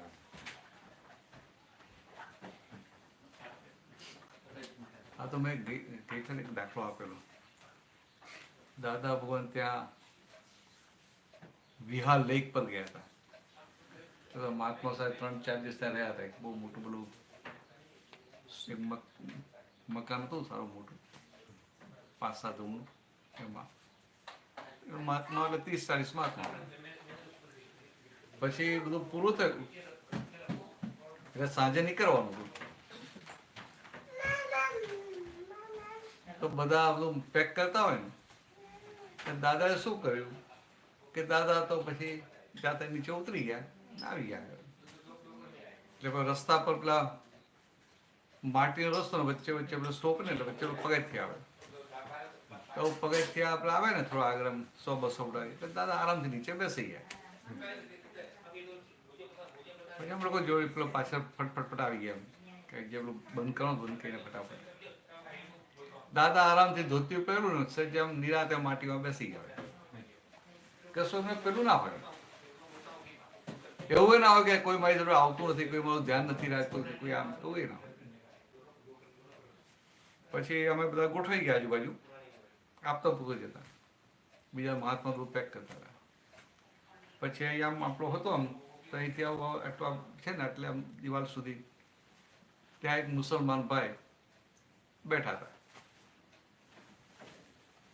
આ તો મેં ગઈકાલે એક દાખલો આપેલો. દાદા ભગવાન ત્યાં વિહાર લેક પર ગયા હતા. તો મહાત્મા સાહેબ 3-4 દિવસ ત્યાં રહ્યા હતા. બહુ મોટું પેલું મકાન હતું, સારું મોટું 5-7 રૂમનું. એમાં મહાત્મા એટલે 30-40 મહાત્મા. પછી બધું પૂરું થયું એટલે સાંજે નીકળવાનું હતું. તો બધા બધું પેક કરતા હોય ને દાદાએ શું કર્યું કે દાદા તો પછી જાતે નીચે ઉતરી ગયા, આવી ગયા. એટલે રસ્તા પર પેલા માટીનો રસ્તો ને વચ્ચે પેલો સ્ટોપ ને એટલે વચ્ચે પગથિયા આવે. તો પગથિયા આપણે આવે ને થોડા આગળ 100-200 ફૂટ એટલે દાદા આરામથી નીચે બેસી ગયા. પછી અમે લોકો જોયું પેલો પાછળ ફટફટ આવી ગયા કે જે પેલું બંધ કરવાનું બંધ કરીને ફટાફટ. દાદા આરામથી ધોતિયું પહેર્યું ને સજ્જ આમ નિરાતે માટીમાં બેસી ગયા. કશું એમને પેલું ના હોય, એવું ના હોય કે કોઈ મારી જોડે આવતું નથી, કોઈ મારું ધ્યાન નથી રાખતું, કોઈ આમ તો એ ના હોય. પછી અમે બધા ગોઠવાઈ ગયા આજુબાજુ, આપતા પૂરતો જતા, બીજા મહાત્મા બધું પેક કરતા હતા. પછી અહીંયા આમ આપણો હતો આમ તો અહીંથી આટલું છે ને એટલે આમ દિવાલ સુધી ત્યાં એક મુસલમાન ભાઈ બેઠા હતા.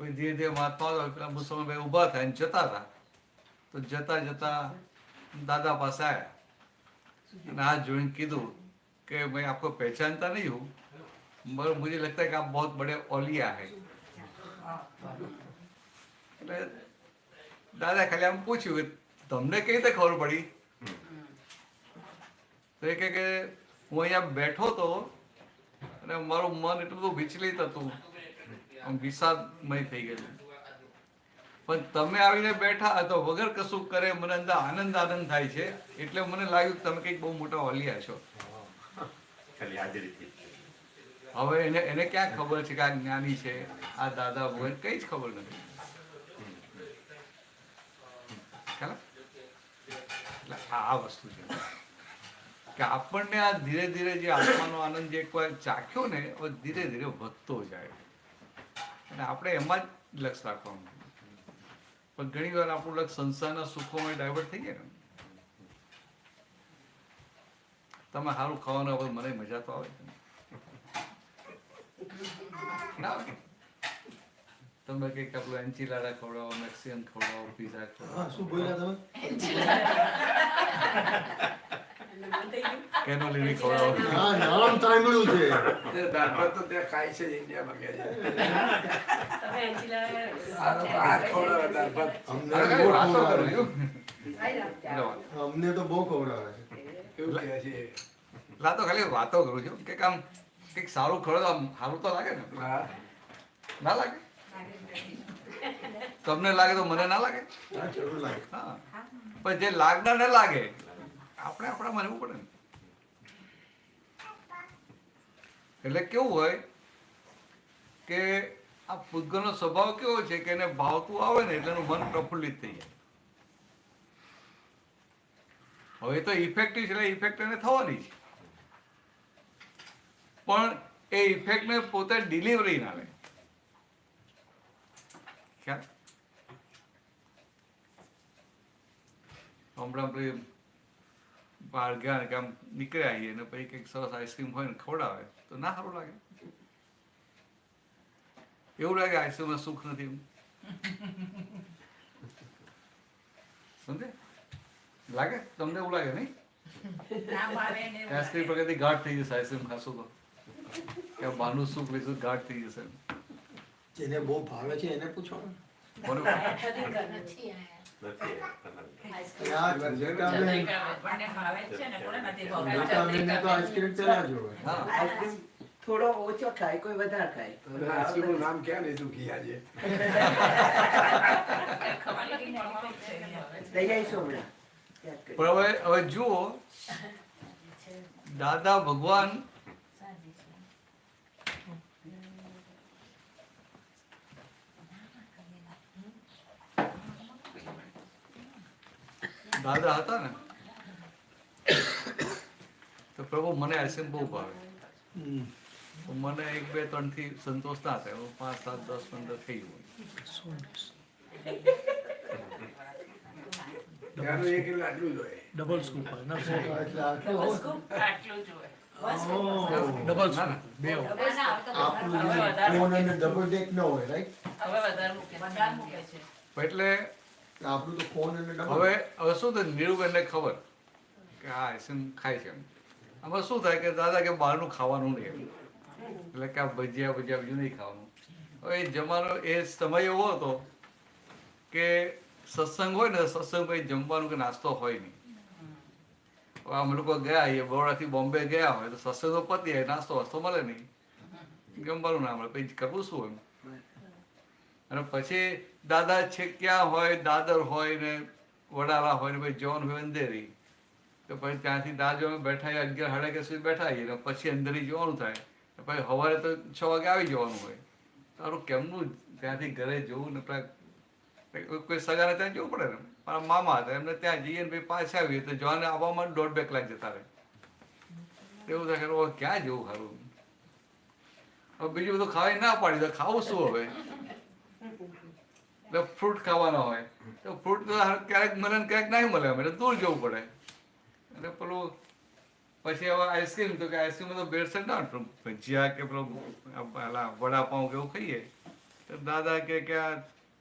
કોઈ ધીરે ધીરે મહાત્મા પેલા મુસલમાન ભાઈ ઊભા થાય જતા હતા. તો જતા જતા દાદા પાસે આવ્યા અને હાથ જોઈને કીધું કે ભાઈ આપકો પહેચાનતા નહીં હું, मगर मुझे लगता है कि आप बहुत बड़े औलिया है. એટલે દાદા ખાલી આમ પૂછ્યું કે તમને કઈ રીતે ખબર પડી? તો એ કહે કે હું અહીંયા બેઠો તો અને મારું મન એટલું બધું વિચલિત હતું, આમ વિષાદમય થઈ ગયેલું, પણ તમે આવીને બેઠા તો વગર કશું કરે મને અંદર આનંદ થાય છે, એટલે મને લાગ્યું કે તમે કંઈક બહુ મોટા ઓલિયા છો. ખાલી હાજરીથી. હવે એને ક્યાં ખબર છે કે આ જ્ઞાની છે, આ દાદા ભગવાન, કઈ જ ખબર નથી. ખ્યાલ? એટલે આ વસ્તુ છે કે આપણને આ ધીરે ધીરે જે આત્માનો આનંદ જે એકવાર ચાખ્યો ને, હવે ધીરે ધીરે વધતો જાય અને આપણે એમાં જ લક્ષ રાખવાનું. પણ ઘણી વાર આપણું લક્ષ સંસારના સુખોમાં ડાયવર્ટ થઈ જાય ને. તમે સારું ખાવાનું આવે મને મજા તો આવે ના આવે? તમે કંઈક આપણું એન્ચીલાડા ખવડાવો, મેક્સિકન ખવડાવો, પીઝા ખવડાવો. શું બોલ્યા તમે? કેનોલીની ખવડાવો. હા, નામ સાંભળ્યું છે. દાળ ભાત તો ત્યાં ખાય છે ઇન્ડિયામાં કે છે. તમે એન્ચિલાડા આ ખવડાવે દાળ ભાત. અમને અરે બહુ વાતો કરો ખવડાવે. છું. અમને તો બહુ ખવડાવે. એવું કહે છે. તો ખાલી વાતો કરું છું કે આમ કંઈક સારું ખવડાવો, આમ સારું તો લાગે ને? હા, ના લાગે? તમને લાગે તો મને ના લાગે? હા, જરૂર લાગે. હા, પણ જે લાગનાર ન લાગે આપણે આપણા માનવું પડે ને. એટલે કેવું હોય કે આ પૂતગલનો સ્વભાવ કેવો છે કે એને ભાવતું આવે ને એટલે એનું મન પ્રફુલ્લિત થઈ જાય. હવે તો ઇફેક્ટિવ છે એટલે ઇફેક્ટ એને થવાની છે, પણ એ ઇફેક્ટને પોતે ડિલિવરી ના લે. ખ્યાલ? હમણાં આપણે બહાર ગયા ને કે આમ નીકળ્યા આવીએ ને પછી કંઈક સરસ આઈસ્ક્રીમ હોય ને ખવડાવે તો ના સારું લાગે? એવું લાગે આઈસ્ક્રીમમાં સુખ નથી એવું? સમજે? લાગે તમને? એવું લાગે નહીં? આઈસ્ક્રીમ પ્રગતિ ગાઢ થઈ જશે આઈસ્ક્રીમ ખાશું તો, કે બહારનું સુખ લઈશું ગાઢ થઈ જશે. જેને બહુ ભાવે છે એને પૂછો ને. બરોબર. નથી આ ઝંઝટાબેન, ઝંઝટાબેનને તો આઈસ્ક્રીમ પેલા જોવે. હા, આઈસ્ક્રીમ થોડો ઓછો ખાય, કોઈ વધારે ખાય. અને આઈસ્ક્રીમનું નામ ક્યાં લીધું કી આજે? લઈ આવીશું હમણાં. યાદ કરી. પણ હવે જુઓ, દાદા ભગવાન દાદા હતા ને તો પ્રભુ મને આઈસ્ક્રીમ બહુ ભાવે. તો મને 1, 2, 3 થી સંતોષ ના થાય, હું 5, 7, 10, 15 થઈ ગયું. ત્યાંનું એક એટલે આટલું જ હોય. ડબલ સ્કૂપ હોય ના? એટલે આટલું હોય. ડબલ ના ના. બે હોય. આપણું જે કોન અને ડબલ ડેક ન હોય, રાઈટ? એટલે આપણું તો કોન અને ડબલ. હવે શું થાય, નીરુબેનને ખબર કે આ આઈસ્ક્રીમ ખાય છે. આમાં શું થાય કે દાદા કે બહારનું ખાવાનું નહીં, એટલે કે આ ભજીયા બીજું નહીં ખાવાનું. હવે એ જમાનો એ સમય એવો હતો કે સત્સંગ હોય ને, સત્સંગ પછી જમવાનું કે નાસ્તો હોય નહીં. અમે લોકો ગયા એ બરોડાથી બોમ્બે ગયા હોય તો સત્સંગ તો પતી જાય, નાસ્તો વાસ્તો મળે નહીં, જમવાનું ના મળે, પછી કરવું શું એમ. અને પછી દાદા છે ક્યાં હોય, દાદર હોય ને વડાલા હોય ને પછી જવાનું હોય અંધેરી, તો પછી ત્યાંથી દાદા બેઠા 11, 11:30 સુધી બેઠા આવીએ ને પછી અંદરી જવાનું થાય. પછી સવારે તો 6 વાગે આવી જવાનું હોય. તારું કેમનું ત્યાંથી ઘરે જવું ને કોઈ સગાને ત્યાં જવું પડે ને. મારા મામા હતા એમને ત્યાં જઈએ ને પછી પાછા આવીએ તો જવાને આવવામાં 1.5-2 કલાક જતા રહે. એવું થાય કે ક્યાં જવું સારું. હવે બીજું બધું ખાવાય ના પાડી તો ખાવું શું હવે? ફ્રૂટ ખાવાના હોય તો ફ્રૂટ તો ક્યારેક મળે ને ક્યારેક નહીં મળે, એટલે દૂર જવું પડે. અને પેલું પછી હવે આઈસ્ક્રીમ, તો કે આઈસ્ક્રીમ તો ભેળસેળ ના, ભજીયા કે પેલો વડાપાઉં કે એવું ખાઈએ તો દાદા કે આ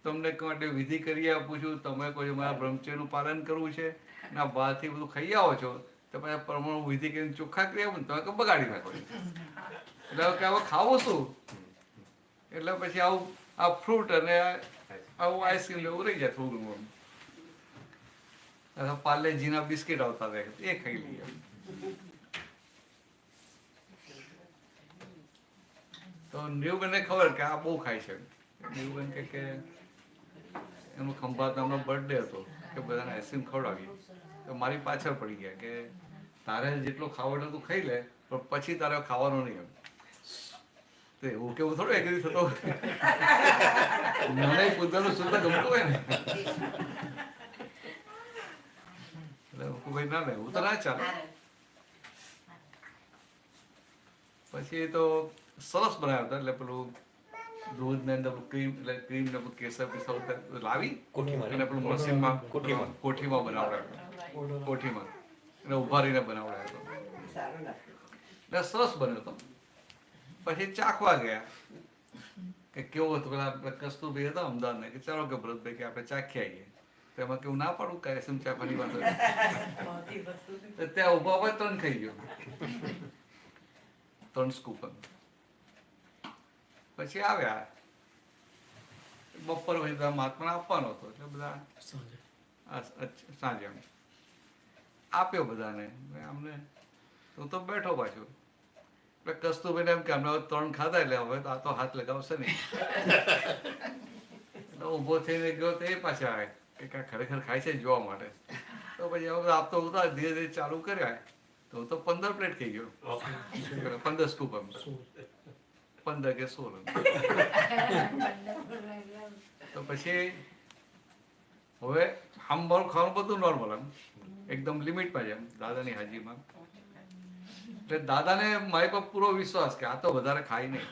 તમને માટે વિધિ કરી આપું છું, તમે કોઈ મારા બ્રહ્મચર્યનું પાલન કરવું છે ને આ બહારથી બધું ખાઈ આવો છો તો પછી પ્રમાણ વિધિ કરીને ચોખ્ખા કરી આવું ને તમે બગાડી નાખો. એટલે કે હવે ખાવું શું? એટલે પછી આવું આ ફ્રૂટ અને આવું આઈસ્ક્રીમ લેવું રહી જાય થોડું આમ. અથવા પાર્લેજીના બિસ્કિટ આવતા રહે એ ખાઈ લઈએ. તો નીરુબેનને ખબર કે આ બહુ ખાય છે. નીરુબેન કે એનો ખંભાત નામનો બર્થડે હતો કે બધાને આઈસ્ક્રીમ ખવડાવી. તો મારી પાછળ પડી ગયા કે તારે જેટલો ખાવો એટલો તું ખાઈ લે પણ પછી તારે ખાવાનું નહીં એમ. તો એવું કેવું થોડું એગ્રી થતો મને પોતાનું સુધા ગમતું હોય ને એટલે ભાઈ ના એવું તો ના ચાલે. પછી તો સરસ બનાવ્યા હતા એટલે પેલું દૂધ ને ક્રીમ એટલે ક્રીમ ને કેસર પીસર લાવી અને પેલું મશીનમાં કોઠીમાં બનાવડાવ્યો. કોઠીમાં એટલે ઉભા રહીને બનાવડાવ્યો હતો સારું લાગે. એટલે સરસ બન્યો હતો. પછી ચાખવા ગયા કે કેવો હતો. પેલા કસ્તુરભાઈ હતા અમદાવાદના કે ચાલો કે ભરતભાઈ કે આપણે ચાખી આવીએ. તો એમાં કેવું ના પાડું કે એસમ ચાખવાની વાત હોય. ત્યાં ઉભા ઉભા 3 ખાઈ ગયો. 3 સ્કૂપ. પછી આવ્યા બપોર પછી મહાત્માને આપવાનો હતો એટલે બધા સાંજે આપ્યો બધાને. અમને હું તો બેઠો પાછો. એટલે કસ્તુરભાઈને એમ કે અમે 3 ખાધા એટલે હવે આ તો હાથ લગાવશે નહીં. એટલે ઊભો થઈને ગયો તો એ પાછા આવે કે ખરેખર ખાય છે જોવા માટે. તો પછી હવે આપતો ઉતાર ધીરે ધીરે ચાલુ કર્યા તો હું તો 15 પ્લેટ ખાઈ ગયો. 15 સ્કૂપ એમ 15 કે 16. તો પછી હવે આમ મારું ખાવાનું બધું નોર્મલ એમ એકદમ લિમિટમાં છે એમ દાદાની હાજીમાં. એટલે દાદાને મારી પર પૂરો વિશ્વાસ કે આ તો વધારે ખાય નહીં.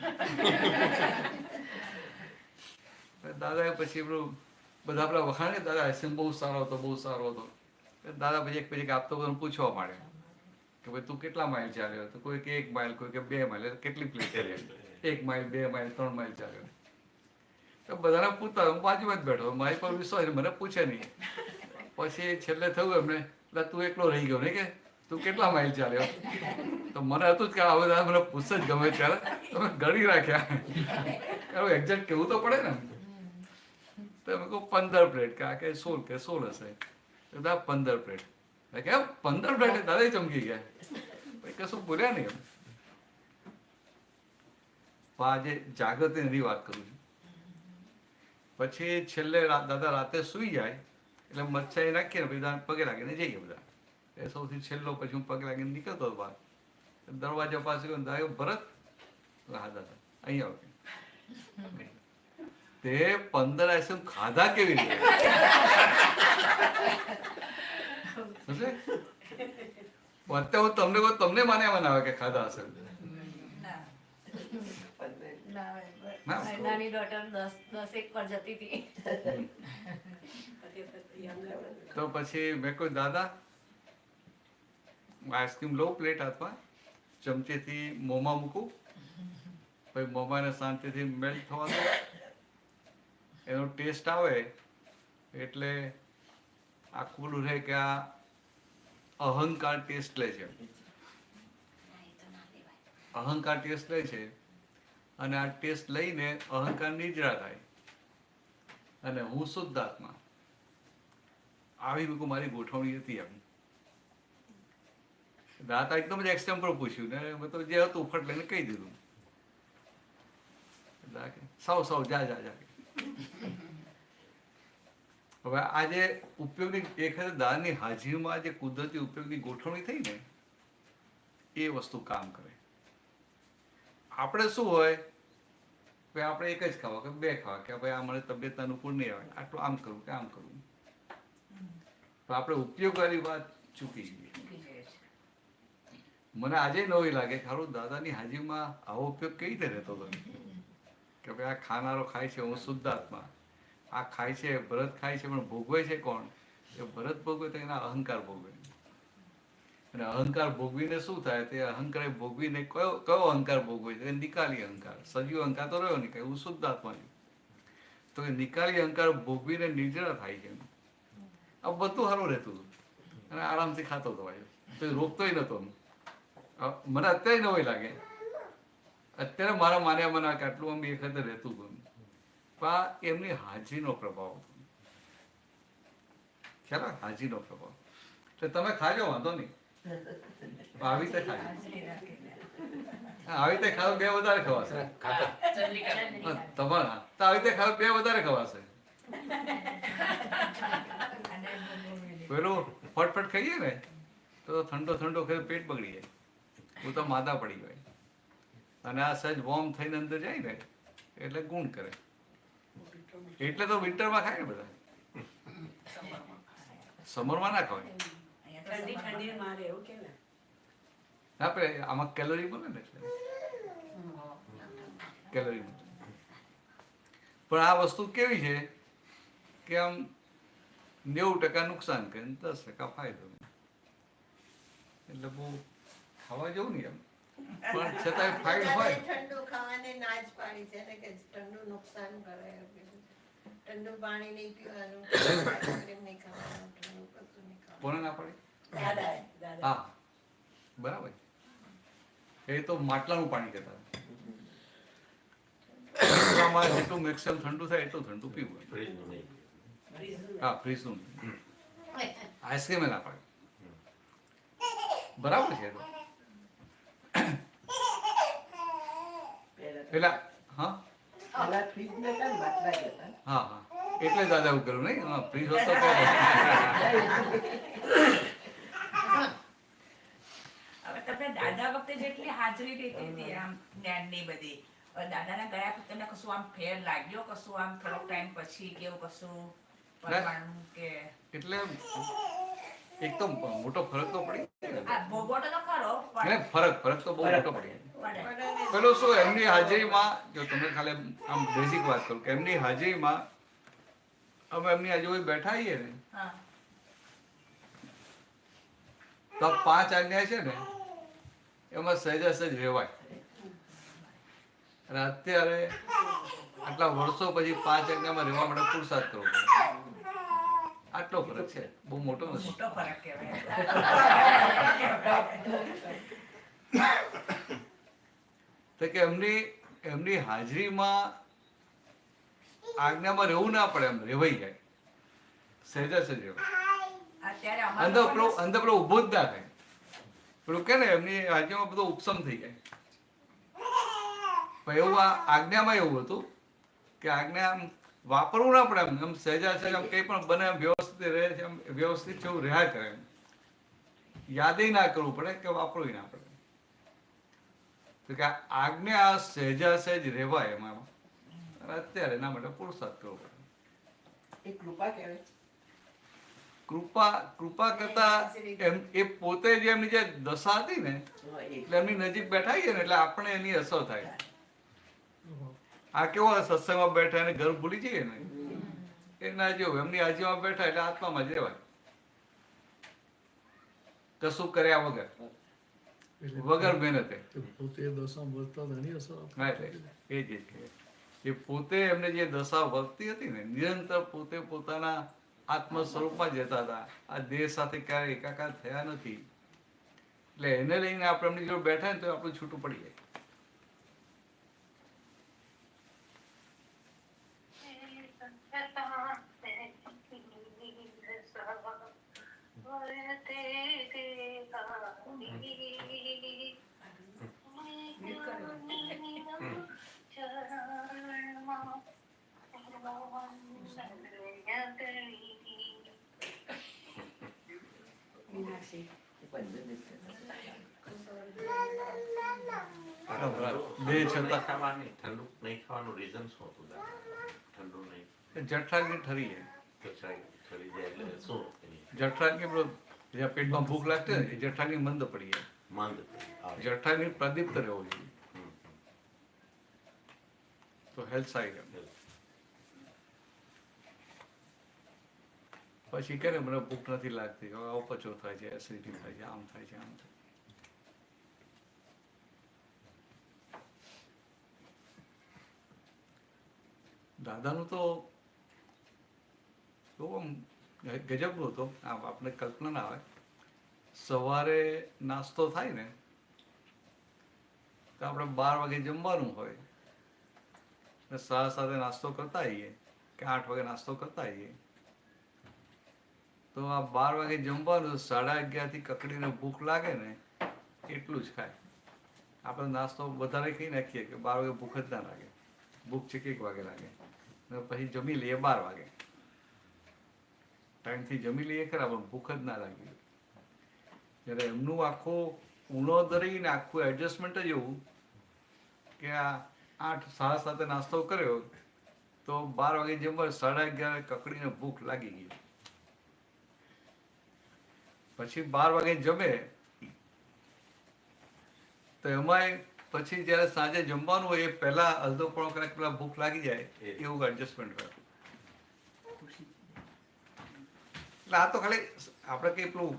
દાદાએ પછી પેલું બધા પેલા વખાણ દાદા આઈસ્ક્રીમ બહુ સારો હતો બહુ સારો હતો. દાદા પછી એક પછી આપતો બધાને પૂછવા માંડે કે ભાઈ તું કેટલા માઇલ ચાલ્યો? તો કોઈ કે 1 માઇલ, કોઈ કે 2 માઇલ. કેટલી પ્લેટ ચાલી? 1 માઇલ, 2 માઇલ, 3 માઇલ ચાલ્યો. તો બધાને પૂછતા હું બાજુમાં જ બેઠો મારી પર વિશ્વાસ મને પૂછે નહીં. પછી છેલ્લે થયું એમને એટલે તું એકલો રહી ગયો નહીં કે તું કેટલા માઇલ ચાલ્યો? તો મને હતું જ કે હવે દાદા મને પૂછે જ ગમે ત્યારે તમે ગણી રાખ્યા એક્ઝેક્ટ કેવું તો પડે ને. તો મેં કહું 15 પ્લેટ કે આ કે 16 કે 16 હશે. દાદા 15 પ્લેટ કેમ 15 પ્લેટ? દાદા ચમકી ગયા ભાઈ કશું બોલ્યા નહીં એમ. આજે જાગૃતિની વાત કરું છું. પછી છેલ્લે દાદા રાતે સુઈ જાય એટલે મચ્છાઈ નાખીને પછી પગે લાગીને જઈએ બધા. એ સૌથી છેલ્લો પછી હું પગે લાગીને નીકળતો હતો બહાર. દરવાજા પાસે ગયો દાદા ભરત હા દાદા અહીંયા આવો. તે 15 આઈસ્ક્રીમ ખાધા કેવી રીતે? અત્યારે હું તમને માન્યામાં આવે કે ખાધા હશે. નાની ડોટર 10 પર જતી હતી. તો પછી મેં કોઈ દાદા આઈસ્ક્રીમ લઉં પ્લેટ હાથમાં ચમચીથી મોંમાં મૂકું પછી મોંમાં શાંતિથી મેલ્ટ થવા દો. એનો ટેસ્ટ આવે એટલે આખું બોલું રહે કે આ અહંકાર ટેસ્ટ લે છે. અહંકાર ટેસ્ટ લે છે અને આ ટેસ્ટ લઈને અહંકાર નિજરા થાય અને હું શુદ્ધ આત્મા. આવી લોકો મારી ગોઠવણી હતી એમ. દાદા એકદમ જ એક્સટેમ્પર પૂછ્યું ને મતલબ જે હતું ફટ લઈને કહી દીધું. સૌ જા. હવે આ જે ઉપયોગની એક દાદાની હાજરીમાં જે કુદરતી ઉપયોગની ગોઠવણી થઈ ને એ વસ્તુ કામ કરે. આપણે શું હોય કે આપણે એક જ ખાવા કે 2 ખાવા કે ભાઈ આ મને તબિયત અનુકૂળ નહીં આવે આટલું આમ કરવું કે આમ કરવું. તો આપણે ઉપયોગ વાળી વાત ચૂકી ગઈ. મને આજે નવી લાગે ખરું દાદાની હાજરીમાં આવો ઉપયોગ કેવી રીતે રહેતો હતો કે ભાઈ આ ખાનારો ખાય છે હું શુદ્ધ આત્મા. આ ખાય છે ભરત ખાય છે પણ ભોગવે છે કોણ? એ ભરત ભોગવે તો એના અહંકાર ભોગવે. અને અહંકાર ભોગવીને શું થાય? તે અહંકાર ભોગવીને કયો અહંકાર ભોગવે છે? નિકાલી અહંકાર. સજીવ અહંકાર તો રહ્યો નહીં કઈ હું શુદ્ધ આત્મા છું. તો એ નિકાલી અહંકાર ભોગવીને નિર્જરા થાય છે. આ બધું સારું રહેતું હતું અને આરામથી ખાતો હતો તો રોકતોય નતો. મને અત્યારે નવાઈ લાગે. અત્યારે મારા માન્યા મને કે આટલું આમ એક રહેતું હતું પણ આ એમની હાજરીનો પ્રભાવ હતો. ખ્યાલ આવે? હાજરીનો પ્રભાવ. એટલે તમે ખાજો, વાંધો નહીં, આવી રીતે ખાજો. હા, આવી રીતે ખાવ બે વધારે ખવાશે. ખાતર હા, તમારા તો આવી રીતે ખાવ બે વધારે ખવાશે. પેલું ફટફટ ખાઈએ ને તો ઠંડો ઠંડો ખાઈ પેટ બગડી જાય, હું તો માદા પડી જાય. અને આ સહેજ વોર્મ થઈને અંદર જાય ને એટલે ગુણ કરે. એટલે તો વિન્ટરમાં ખાય ને બધા, સમરમાં ના ખવાય. ઠંડી ઠંડી મારે એવું કે ને આપણે આમાં કેલરી બને ને એટલે કેલરી બને. પણ આ વસ્તુ કેવી છે કે આમ 90% નુકસાન કરે, 10% ફાયદો. એટલે બહુ ખાવા જેવું નહીં એમ, પણ છતાંય ફાયદો હોય. ઠંડુ ખાવાની ના જ પાડી છે ને કે ઠંડુ નુકસાન કરે. ઠંડુ પાણી નહીં પીવાનું, આઈસ્ક્રીમ નહીં ખાવાનું, ઠંડુ કશું નહીં ખાવાનું. કોને ના પડે? દાદા હા, બરાબર. એ તો માટલાનું પાણી કહેતા. માટલામાં જેટલું મેક્સિમમ ઠંડુ થાય એટલું ઠંડુ પીવું. ફ્રીજનું નહીં. હા, ફ્રીજનું. આઈસ્ક્રીમ ના પાડે. બરાબર છે. એટલે હા પેલા ફ્રીજ નતા ને માટલા જ હતા. હા હા, એટલે દાદા એવું કર્યું નહીં. હા, ફ્રીજ હોત તો કઈ હવે તમને દાદા વખતે જેટલી હાજરી રહેતી હતી આમ જ્ઞાનની બધી, હવે દાદાના ગયા પછી તમને કશું આમ ફેર લાગ્યો, કશું આમ થોડોક ટાઈમ પછી કેવું કશું પરમાણુ કે એટલે એક તો મોટો ફરક તો પડી જાય ને. આ બોબોટો તો ખરો ને ફરક તો બહુ મોટો પડી જાય. પડે. પેલું શું, એમની હાજરીમાં, જો તમે ખાલી આમ બેઝિક વાત કરું કે એમની હાજરીમાં અમે એમની આજુબાજુ બેઠા આવીએ ને હા. તો 5 આજ્ઞા છે ને એમાં સહેજાસહેજ રહેવાય. અને અત્યારે આટલા વર્ષો પછી 5 આજ્ઞામાં રહેવા માટે પુરુષાર્થ કરવો પડે. આટલો ફરક છે, બહુ મોટો નથી. મોટો ફરક કહેવાય. તો કે એમની હાજરીમાં આજ્ઞામાં રહેવું ના પડે, એમ રેવાઈ જાય, સહેજાસહેજ રહેવાય. અત્યારે અંદર અમારું અંદર પેલો ઊભો જ ના થાય. પેલું કે ને એમની હાજરીમાં બધો ઉપસમ થઈ જાય. પણ એવું આ આજ્ઞામાં એવું હતું કે આજ્ઞા આમ વાપરવું ના પડે, એમ સહેજાસહેજ આમ કંઈ પણ બને એમ વ્યવસ્થિત રહે છે, એમ વ્યવસ્થિત છે એવું રહ્યા કરે. એમ યાદે ના કરવું પડે કે વાપરવું ના પડે. તો કે આજ્ઞા સહેજાસહેજ રહેવાય એમાં. અને અત્યારે એના માટે પુરુષાર્થ કરવો પડે. એ કૃપા કહેવાય. કૃપા કરતા એમ એ પોતે જે એમની જે દશા હતી ને હા, એ એટલે એમની નજીક બેઠા ને એટલે આપણે એની અસર થાય. આ કેવો સત્સંગમાં બેઠા એને ઘર ભૂલી જઈએ ને એ ના જેવું. એમની હાજરીમાં બેઠા એટલે આત્મામાં જ રહેવાય, કશું કર્યા વગર, વગર મહેનતે. પોતે દશામાં વર્તા હતા એની અસર હા, એટલે એ જ કહે. એ પોતે એમને જે દશા વર્તી હતી ને નિરંતર પોતે પોતાના આત્મ સ્વરૂપમાં જતા હતા. આ દેહ સાથે ક્યારેય એકાકાર થયા નથી. એટલે એને લઈને આપણે એમની જોડે બેઠા ને તો આપણું છૂટું પડી જાય. વિનાશી પદ્ધતિ છે. દેહ છતાં ખાવાની ઠંડુ નહીં ખાવાનું રીઝન શું હતું દાદા? ઠંડુ નહીં જઠરાગ્નિ ઠરી જાય. ઠરી જાય એટલે શું એની જઠરાગ્નિ પેલો જ્યાં પેટમાં ભૂખ લાગતી હોય ને એ જઠરાગ્નિ મંદ પડી જાય. માંદ આવે. જઠરાગ્નિ પ્રદીપ્ત રહેવો જોઈએ તો હેલ્થ સારી રહે. પછી કે ને મને ભૂખ નથી લાગતી, હવે અપચો થાય છે, એસિડિટી થાય છે, આમ થાય છે, આમ થાય. દાદાનું તો બહુ આમ ગજબનું હતું. આપણે કલ્પના ના આવે. સવારે નાસ્તો થાય ને તો આપણે 12 વાગે જમવાનું હોય, સાથે નાસ્તો કરતા આવીએ કે 8 વાગે નાસ્તો કરતા આવીએ તો આ 12 વાગે જમવાનું 11:30 થી કકડીને ભૂખ લાગે ને એટલું જ ખાય. આપણે નાસ્તો વધારે ખાઈ નાખીએ કે 12 વાગે ભૂખ જ ના લાગે, ભૂખ છે 1 વાગે લાગે, ને પછી જમી લઈએ 12 વાગે. ટાઈમથી જમી લઈએ ખરા પણ ભૂખ જ ના લાગી. જ્યારે એમનું આખું ઉણોદરી ને આખું એડજસ્ટમેન્ટ જ એવું કે આ 8 સાથે નાસ્તો કર્યો તો 12 વાગે જમવા 11:30 કકડીને ભૂખ લાગી ગઈ. પછી 12 વાગે જમે તો એમાંય પછી જયારે સાંજે જમવાનું હોય એ પહેલા અડધો પોણો કલાક પહેલા ભૂખ લાગી જાય એવું એડજસ્ટમેન્ટ કરે. એટલે આ તો ખાલી આપણે કઈ પેલું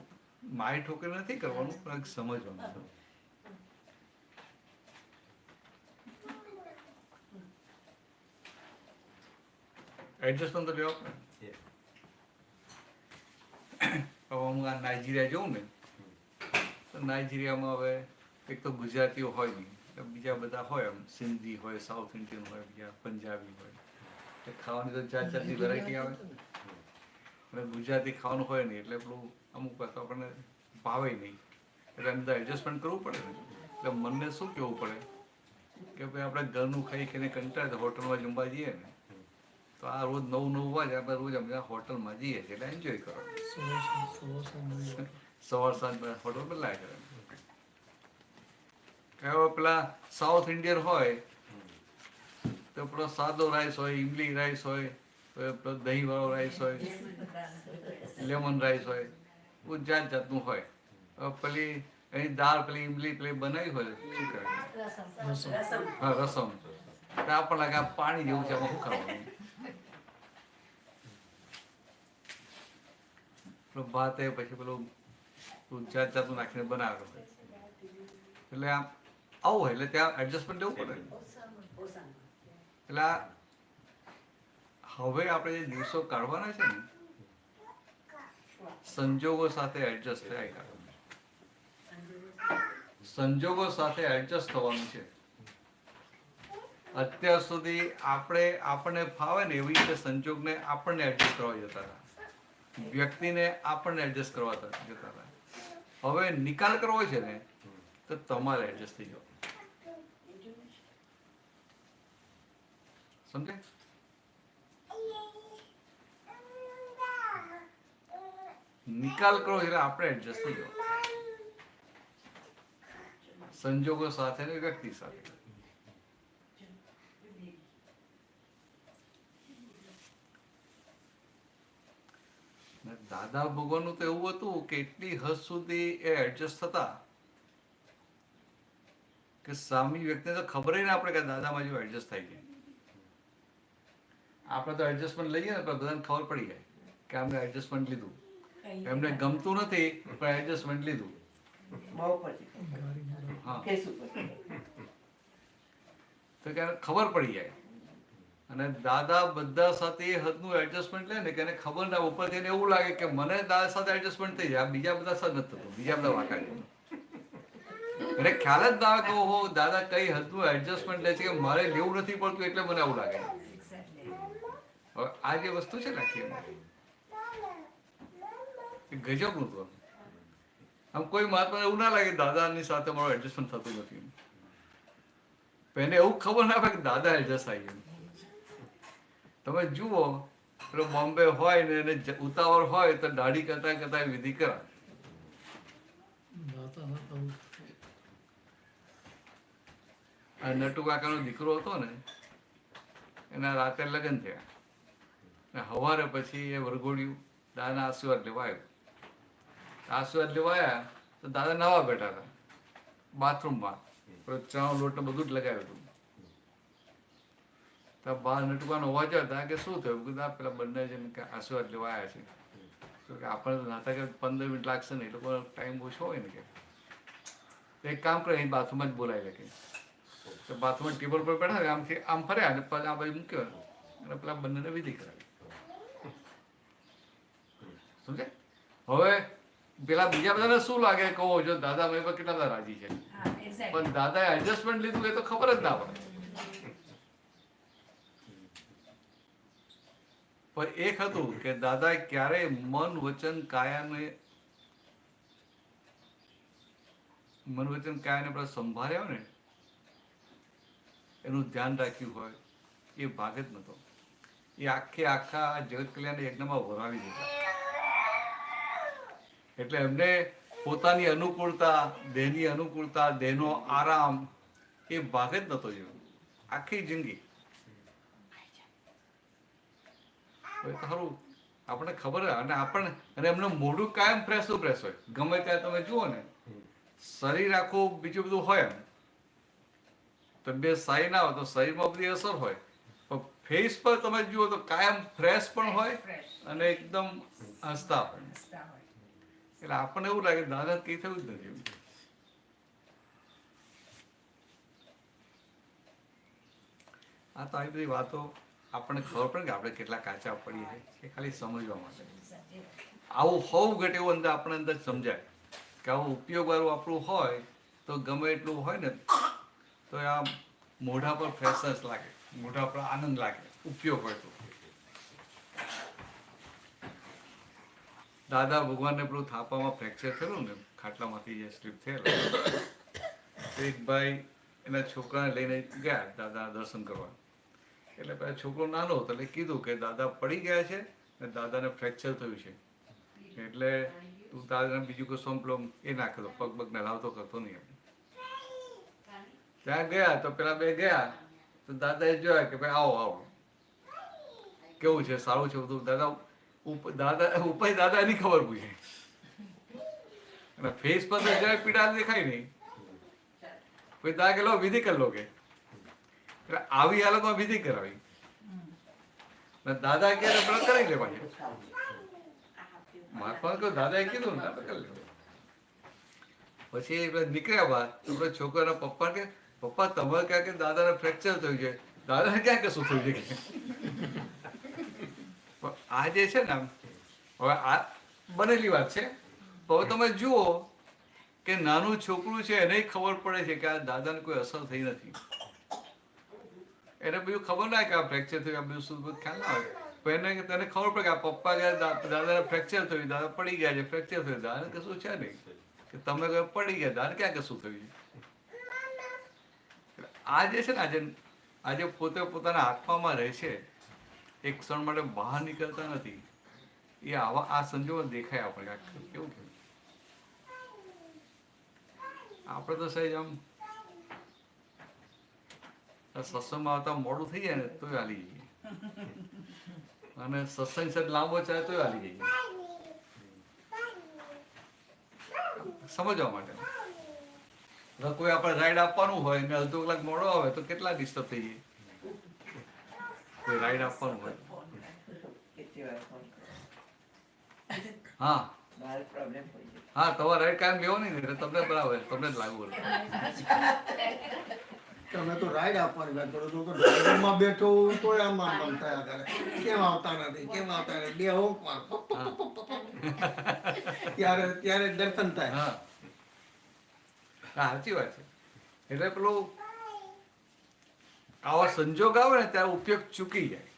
માય ઠોકર નથી કરવાનું પણ સમજવાનું. એડજસ્ટમેન્ટ તો લેવા પડે. હવે હું આ નાઇજીરિયા જઉં ને તો નાઇજીરિયામાં હવે એક તો ગુજરાતીઓ હોય નહીં, બીજા બધા હોય, આમ સિંધી હોય, સાઉથ ઇન્ડિયન હોય, બીજા પંજાબી હોય, એટલે ખાવાની તો જાત જાતની વેરાયટી આવે. અને ગુજરાતી ખાવાનું હોય નહીં એટલે પેલું અમુક વાર તો આપણને ભાવે નહીં, એટલે અંદર એડજસ્ટમેન્ટ કરવું પડે ને. એટલે મને શું કહેવું પડે કે ભાઈ આપણે ઘરનું ખાઈ ખાઈને કંટાળે હોટલમાં જમવા જઈએ ને તો આ રોજ 9 વાગે આપણે રોજ અમે હોટલમાં જઈએ છીએ એટલે એન્જોય કરો. સવાર સાંજ હોટલ બદલાય કરે. પેલા સાઉથ ઇન્ડિયન હોય તો પેલો સાદો રાઈસ હોય, ઇમલી રાઈસ હોય, પેલો દહીં વાળો રાઈસ હોય, લેમન રાઈસ હોય, બહુ જાત જાતનું હોય. પેલી એની દાળ પેલી ઇમલી પેલી બનાવી હોય શું કરે? હા, રસમ. આપણને લાગે આ પાણી જેવું છે, આમાં શું ખાવાનું? ભાત એ પછી પેલું જાત જાતનું નાખીને બનાવે. એટલે આમ આવું હોય એટલે ત્યાં એડજસ્ટમેન્ટ લેવું પડે. એટલે હવે આપણે જે દિવસો કાઢવાના છે ને સંજોગો સાથે એડજસ્ટ થયા કાઢવાના. સંજોગો સાથે એડજસ્ટ થવાનું છે. અત્યાર સુધી આપણને ફાવે ને એવી રીતે સંજોગને આપણને એડજસ્ટ કરવા જતા હતા, વ્યક્તિને આપણને એડજસ્ટ કરવા જતા હતા. હવે નિકાલ કરવો છે ને તો તમારે એડજસ્ટ થઈ જાઓ. સમજે? નિકાલ કરો એટલે આપણે એડજસ્ટ થઈ જાઓ સંજોગો સાથે ને વ્યક્તિ સાથે. દાદા ભગવાનનું તો એવું હતું કે એટલી હદ સુધી એ એડજસ્ટ થતા કે સામી વ્યક્તિને તો ખબર ના પડે કે દાદામાં જેવું એડજસ્ટ થાય છે. આપણે તો એડજસ્ટમેન્ટ લઈએ ને તો બધાને ખબર પડી જાય કે આપણે એડજસ્ટમેન્ટ લીધું, એમને ગમતું નથી પણ એડજસ્ટમેન્ટ લીધું. હા, તો કે ખબર પડી જાય. અને દાદા બધા સાથે એ હદનું એડજસ્ટમેન્ટ લે ને કે એને ખબર ના ઉપરથી એને એવું લાગે કે મને દાદા સાથે એડજસ્ટમેન્ટ થઈ જાય, બીજા બધા સાથે નથી થતું, બીજા બધા વાંકા છે. એને ખ્યાલ જ ના આવે કે ઓહો દાદા કઈ હદનું એડજસ્ટમેન્ટ લે છે કે મારે લેવું નથી પડતું એટલે મને આવું લાગે. હવે આ જે વસ્તુ છે ને આખી ગજબનું તો આમ કોઈ મહાત્માને એવું ના લાગે દાદાની સાથે મારું એડજસ્ટમેન્ટ થતું નથી. એને એવું ખબર ના પડે કે દાદા એડજસ્ટ આવી ગયું. તમે જુઓ પેલો બોમ્બે હોય ને એને ઉતાવળ હોય તો દાઢી કરતા કરતા વિધિ કરા. આ નટુ કાકાનો દીકરો હતો ને એના રાતે લગ્ન થયા, સવારે પછી એ વરઘોડ્યું દાદાના આશીર્વાદ લેવા આવ્યો. આશીર્વાદ લેવા આવ્યા તો દાદા નવા બેઠા હતા બાથરૂમમાં, ચણા લોટ બધું જ લગાવ્યું હતું. તો બહાર નટુકાનો અવાજ હતા કે શું થયું? કીધું પેલા બંને જણ આશીર્વાદ લેવા આવ્યા છે. તો કે આપણે તો નાતા કે 15 મિનિટ લાગશે ને, એ લોકો ટાઈમ ઓછો હોય ને કે એક કામ કરે અહીં બાથરૂમમાં જ બોલાવી લે કે તો બાથરૂમમાં ટેબલ પર બેઠા ને આમથી આમ ફર્યા અને આ બાજુ મૂક્યો અને પેલા બંનેને વિધિ કરાવી. સમજે? હવે પેલા બીજા બધાને શું લાગે કહો જો દાદા ભાઈ પર કેટલા બધા રાજી છે, પણ દાદાએ એડજસ્ટમેન્ટ લીધું એ તો ખબર જ ના પડે. પણ એક હતું કે દાદાએ ક્યારેય મન વચન કાયાને આપણે સંભાળ્યા હોય ને એનું ધ્યાન રાખ્યું હોય એ ભાગ જ નહોતો. એ આખા જગત કલ્યાણ યજ્ઞમાં વરાવી દીધા. એટલે એમને પોતાની અનુકૂળતા, દેહની અનુકૂળતા, દેહનો આરામ એ ભાગ જ નહોતો જોયો આખી જિંદગી. ખરું આપણને ખબર હોય અને અને એમનું મોઢું કાયમ ફ્રેશ હોય. ગમે ત્યાં તમે જુઓ ને, શરીર આખું બીજું બધું હોય તબિયત સારી ના હોય તો શરીરમાં બધી અસર હોય, પણ ફેસ પર તમે જુઓ તો કાયમ ફ્રેશ પણ હોય અને એકદમ હસતા હોય. એટલે આપણને એવું લાગે દાદા કઈ થયું જ નથી. આ તો આવી બધી વાતો આપણને ખબર પડે કે આપણે કેટલા કાચા પડીએ છીએ એ ખાલી સમજવા માટે. આવું હોવું ઘટે એવું અંદર આપણે અંદર સમજાય કે આવું ઉપયોગવાળું આપણું હોય તો ગમે એટલું હોય ને તો આ મોઢા પર ફ્રેશનેસ લાગે, મોઢા પર આનંદ લાગે ઉપયોગ હોય તો. દાદા ભગવાનને પેલું થાપામાં ફ્રેક્ચર થયેલું ને, ખાટલામાંથી જે સ્લીપ થયેલું, એક ભાઈ એના છોકરાને લઈને ગયા દાદા દર્શન કરવા. એટલે પેલા છોકરો નાનો હતો એટલે કીધું કે દાદા પડી ગયા છે અને દાદાને ફ્રેક્ચર થયું છે, એટલે તું દાદાને બીજું કશું પેલો એ નાખેલો પગ બગને લાવતો કરતો નહીં. ત્યાં ગયા તો પેલા બે ગયા તો દાદાએ જોયા કે ભાઈ આવો કેવું છે, સારું છે બધું. દાદા ઉપર દાદા એની ખબર પૂછે અને ફેસ પર તો જરાય પીડા દેખાય નહીં. પછી દાદા કે લો વિધિ કરી લો કે. એટલે આવી હાલતમાં વિધિ કરાવી. દાદા કે કરી લે પાછી. મહાત્મા કહ્યું દાદાએ કીધું ને કરી લે. પછી નીકળ્યા બાદ તો છોકરાના પપ્પા કે પપ્પા તમારે ક્યાં કે દાદાને ફ્રેક્ચર થયું છે, દાદાને ક્યાં કશું થયું છે. આ જે છે ને હવે આ બનેલી વાત છે. હવે તમે જુઓ કે નાનું છોકરું છે એને ખબર પડે છે કે આ દાદાને કોઈ અસર થઈ નથી. એને બધું ખબર ના કે આ ફ્રેક્ચર થયું, આ બધું શું ખ્યાલ ના હોય. પણ એને તેને ખબર પડે કે આ પપ્પા ગયા દાદાને ફ્રેક્ચર થયું, દાદા પડી ગયા છે, ફ્રેક્ચર થયું, દાદાને કશું છે નહીં કે તમે પડી ગયા, દાદાને ક્યાં કશું થયું છે. આ જે છે ને આજે પોતે પોતાના આત્મામાં રહે છે, એક ક્ષણ માટે બહાર નીકળતા નથી. એ આ સંજોગો દેખાય આપણે કેવું કે આપણે તો સહેજ આમ સત્સંગમાં આવતા મોડું થઈ જાય ને તો હાલી જઈએ, અને સત્સંગ સદ લાંબો ચાલે તો હાલી જઈએ સમજવા માટે. કોઈ આપણે રાઈડ આપવાનું હોય ને અડધો કલાક મોડો આવે તો કેટલા ડિસ્ટર્બ થઈ જાય. કોઈ રાઈડ આપવાનું હોય હા તમારે રાઈડ કાયમ લેવો નહીં ને તમને બરાબર, તમને જ લાગુ પડે. તમે તો રાઈડ આપવાની વાત કરો છો, ડ્રાઈવરમાં બેઠો તોય આમ થયા કરે, કેમ આવતા નથી, કેમ આવતા નથી, બે હોક માર ત્યારે દર્શન થાય. હા સાચી વાત છે. એટલે પેલું આવા સંજોગ આવે ને ત્યારે ઉપયોગ ચૂકી જાય.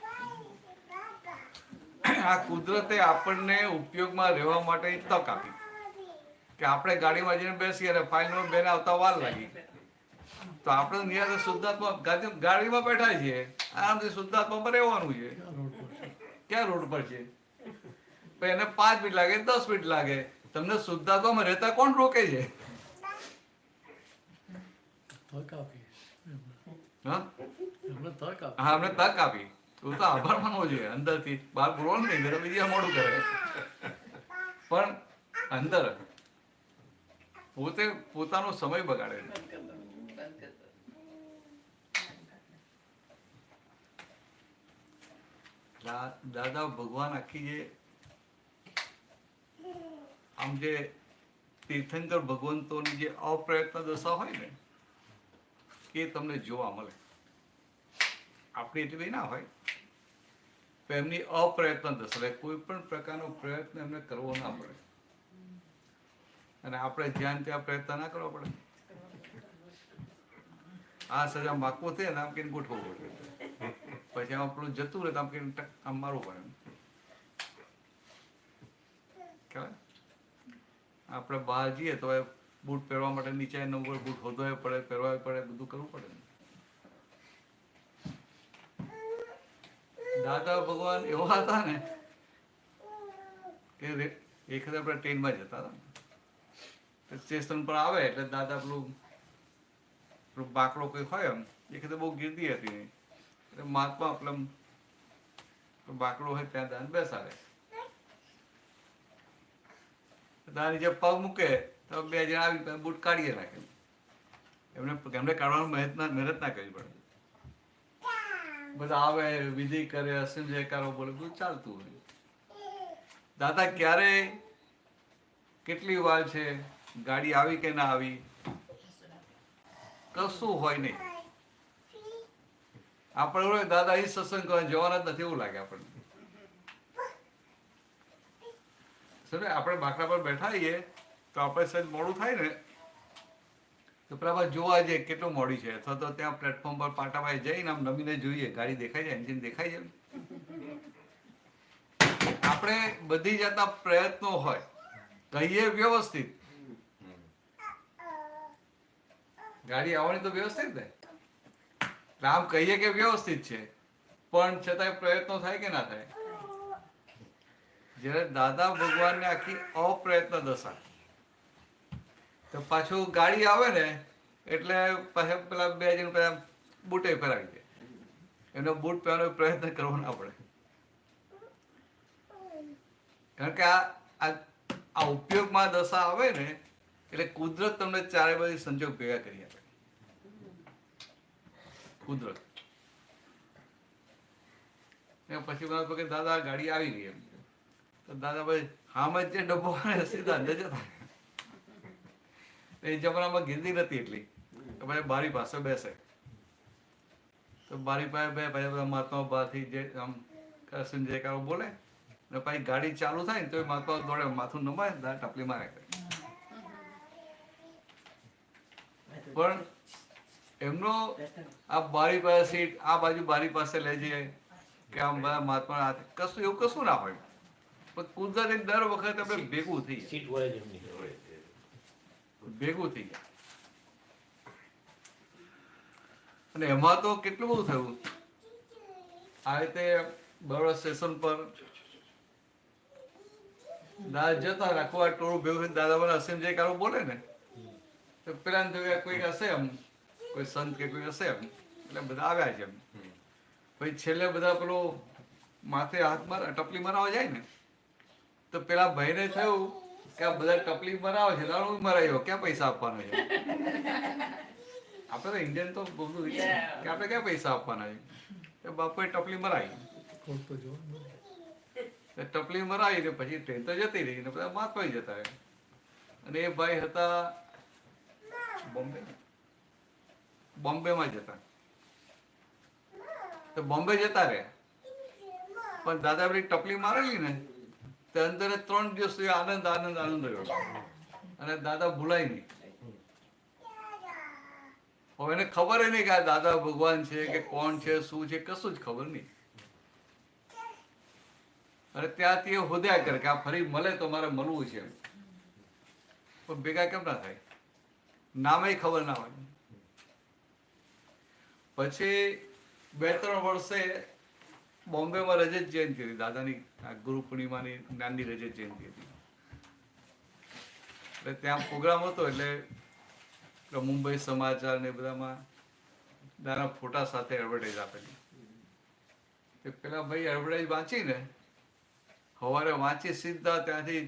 આ કુદરતે આપણને ઉપયોગમાં રહેવા માટે તક આપી કે આપણે ગાડીમાં જઈને બેસીએ અને ફાઇલ નંબર 2 ને આવતા વાર લાગી તો આપણે નિરાતે શુદ્ધાત્મા ગાડીમાં બેઠા છીએ, આરામથી શુદ્ધાત્મામાં રહેવાનું છે. ક્યાં રોડ પર છે? એને 5 મિનિટ લાગે, 10 મિનિટ લાગે, તમને શુદ્ધાત્મામાં રહેતા કોણ રોકે છે? હા અમને તક આપી. તું તો આભાર માનવો જોઈએ અંદરથી, બહાર બોલવાનું નહીં, ઘરે બીજા મોડું કરે. પણ અંદર પોતે પોતાનો સમય બગાડે છે. દાદા ભગવાન આખી જે આમ જે તીર્થંકર ભગવંતોની જે અપ્રયત્ન દશા હોય ને એ તમને જોવા મળે. આપણી એટલી બધી ના હોય તો એમની અપ્રયત્ન દશા, કોઈ પણ પ્રકારનો પ્રયત્ન એમને કરવો ના પડે. અને આપણે જ્યાં ત્યાં પ્રયત્ન ના કરવો પડે. આ સજા માગવું થાય ને આમ કહીને ગોઠવવું પડે, પછી આમ આપણું જતું રહે તો આમ કહીને આમ મારવું પડે. કહેવાય આપણે બહાર જઈએ તો એ બૂટ પહેરવા માટે નીચે નંબર બૂટ હોદવા પડે, પહેરવા પડે, બધું કરવું પડે ને. દાદા ભગવાન એવા હતા ને કે એક વખત આપણે ટ્રેનમાં જતા હતા ને, સ્ટેશન પર આવે એટલે દાદા પેલું બાકડો કોઈ હોય એમ, એ વખતે બહુ ગીર્દી હતી નહીં, એટલે મહાત્મા પેલા બાકડો હોય ત્યાં દાન બેસાડે. દાદાની જે પગ મૂકે તો બે જણા આવી બૂટ કાઢીએ નાખે. એમને કાઢવાનું મહેનત ના કરવી પડે. બધા આવે, વિધિ કરે, અસીમ જયકારો બોલે, બધું ચાલતું હોય. દાદા ક્યારે કેટલી વાર છે, ગાડી આવી કે ના આવી, કશું હોય નહીં. આપણે દાદા એ સત્સંગ કરવા જવાના જ નથી એવું લાગે આપણને. આપણે બાકડા પર બેઠા હોઈએ તો આપણે સહેજ મોડું થાય ને તો પેલા જોવા જઈએ કેટલું મોડી છે, અથવા તો ત્યાં પ્લેટફોર્મ પર પાટામાં જઈને આમ નમીને જોઈએ, ગાડી દેખાય છે, એન્જિન દેખાય છે. આપણે બધી જાતના પ્રયત્નો હોય, કહીએ વ્યવસ્થિત, ગાડી આવવાની તો વ્યવસ્થિત ને, આમ કહીએ કે વ્યવસ્થિત છે, પણ છતાંય પ્રયત્નો થાય કે ના થાય. જ્યારે દાદા ભગવાનને આખી અપ્રયત્ન દશા, તો પાછું ગાડી આવે ને એટલે પાછા પેલા બે જણ પેલા બૂટે ફેરાવી દે. એનો બૂટ પહેરવાનો પ્રયત્ન કરવો ના પડે, કારણ કે આ ઉપયોગમાં દશા આવે ને એટલે કુદરત તમને ચારે બાજુ સંજોગ ભેગા કરી આપે. કુદરત પછી મને દાદા ગાડી આવી ગઈ એમ, તો દાદા ભાઈ હામાં જે ડબ્બો સીધા અંદર જતા. એ જમાનામાં ગીર્દી નથી એટલી કે ભાઈ બારી પાસે બેસે, તો બારી પાસે બે ભાઈ બધા મહાત્મા બહારથી જે આમ જયકારો બોલે ને પછી ગાડી ચાલુ થાય ને તો મહાત્મા દોડે, માથું નમાય, ટપલી મારે. પણ એમનો આ બારી પાસે સીટ, આ બાજુ બારી પાસે લઈ જઈએ કે આમ બધા મહાત્મા કશું એવું કશું ના હોય, પણ કુદરતી દર વખતે આપણે ભેગું થઈ ભેગું થઈ જાય. અને એમાં તો કેટલું બધું થયું. આ રીતે બરોડા સ્ટેશન પર દાદા જતા રાખો, આ ટોળું ભેગું દાદા મને અસીમ જયકારો બોલે ને તો પેલા કોઈ હશે એમ, કોઈ સંત કે કોઈ હશે એમ, એટલે બધા આવ્યા છે એમ. પછી છેલ્લે બધા પેલો માથે હાથ ટપલી મરાવા જાય ને તો પેલા ભાઈને થયું કે આ બધા ટપલી મરાવે છે, હું મરાયો, ક્યાં પૈસા આપવાના છે? આપણે તો ઇન્ડિયન તો બધું કે આપણે ક્યાં પૈસા આપવાના છે? બાપુએ ટપલી મરાવી, ટપલી મરાવી ને પછી ટ્રેન તો જતી રહી ને બધા મહાત્મા જતા રહે. અને એ ભાઈ હતા બોમ્બેમાં જતા, તો બોમ્બે જતા રહ્યા. પણ દાદા પેલી ટપલી મારેલી ને તે અંદર 3 દિવસ સુધી આનંદ આનંદ આનંદ રહ્યો, અને દાદા ભૂલાય નહીં. હવે એને ખબર નહીં કે આ દાદા ભગવાન છે કે કોણ છે, શું છે, કશું જ ખબર નહીં. અને ત્યાંથી એ હોદ્યા કરે કે આ ફરી મળે તો મારે મળવું છે, પણ ભેગા કેમ ના થાય, નામે ખબર ના હોય. પછી 2-3 વર્ષે બોમ્બેમાં રજત જયંતિ હતી, દાદાની ગુરુ પૂર્ણિમાની નાની રજત જયંતિ હતી. એટલે ત્યાં પ્રોગ્રામ હતો, એટલે મુંબઈ સમાચાર ને બધામાં દાદાના ફોટા સાથે એડવર્ટાઈઝ આપેલી. પેલા ભાઈ એડવર્ટાઈઝ વાંચીને સવારે વાંચી સીધા ત્યાંથી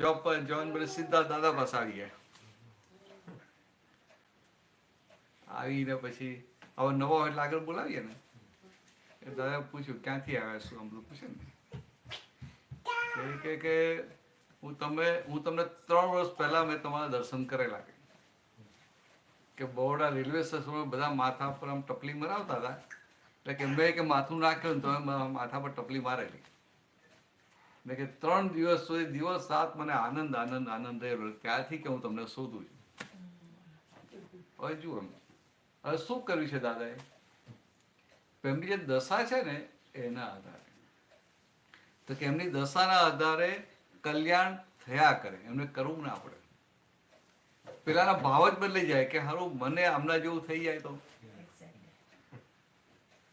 જોબ પર જવાનું બને સીધા દાદા પાસે આવી ગયા. આવીને પછી હવે નવો એટલે આગળ બોલાવીએ ને, દાદા પૂછ્યું ક્યાંથી આવ્યા શું, આમ બધું પૂછે ને કે હું તમને 3 વર્ષ પહેલા મેં તમારા દર્શન કરેલા કે બરોડા રેલવે સ્ટેશન બધા માથા પર આમ ટપલી મરાવતા હતા, એટલે કે મેં કે માથું નાખ્યું ને તમે માથા પર ટપલી મારેલી ને કે 3 દિવસ સુધી દિવસ રાત મને આનંદ આનંદ આનંદ રહેલો. ત્યારથી કે હું તમને શોધું છું. હવે જુઓ હવે શું કર્યું છે દાદાએ, એમની જે દશા છે ને એના આધારે તો કે એમની દશાના આધારે કલ્યાણ થયા કરે, એમને કરવું ના પડે. પેલાના ભાવ જ બદલાઈ જાય કે હારું મને આમના જેવું થઈ જાય તો,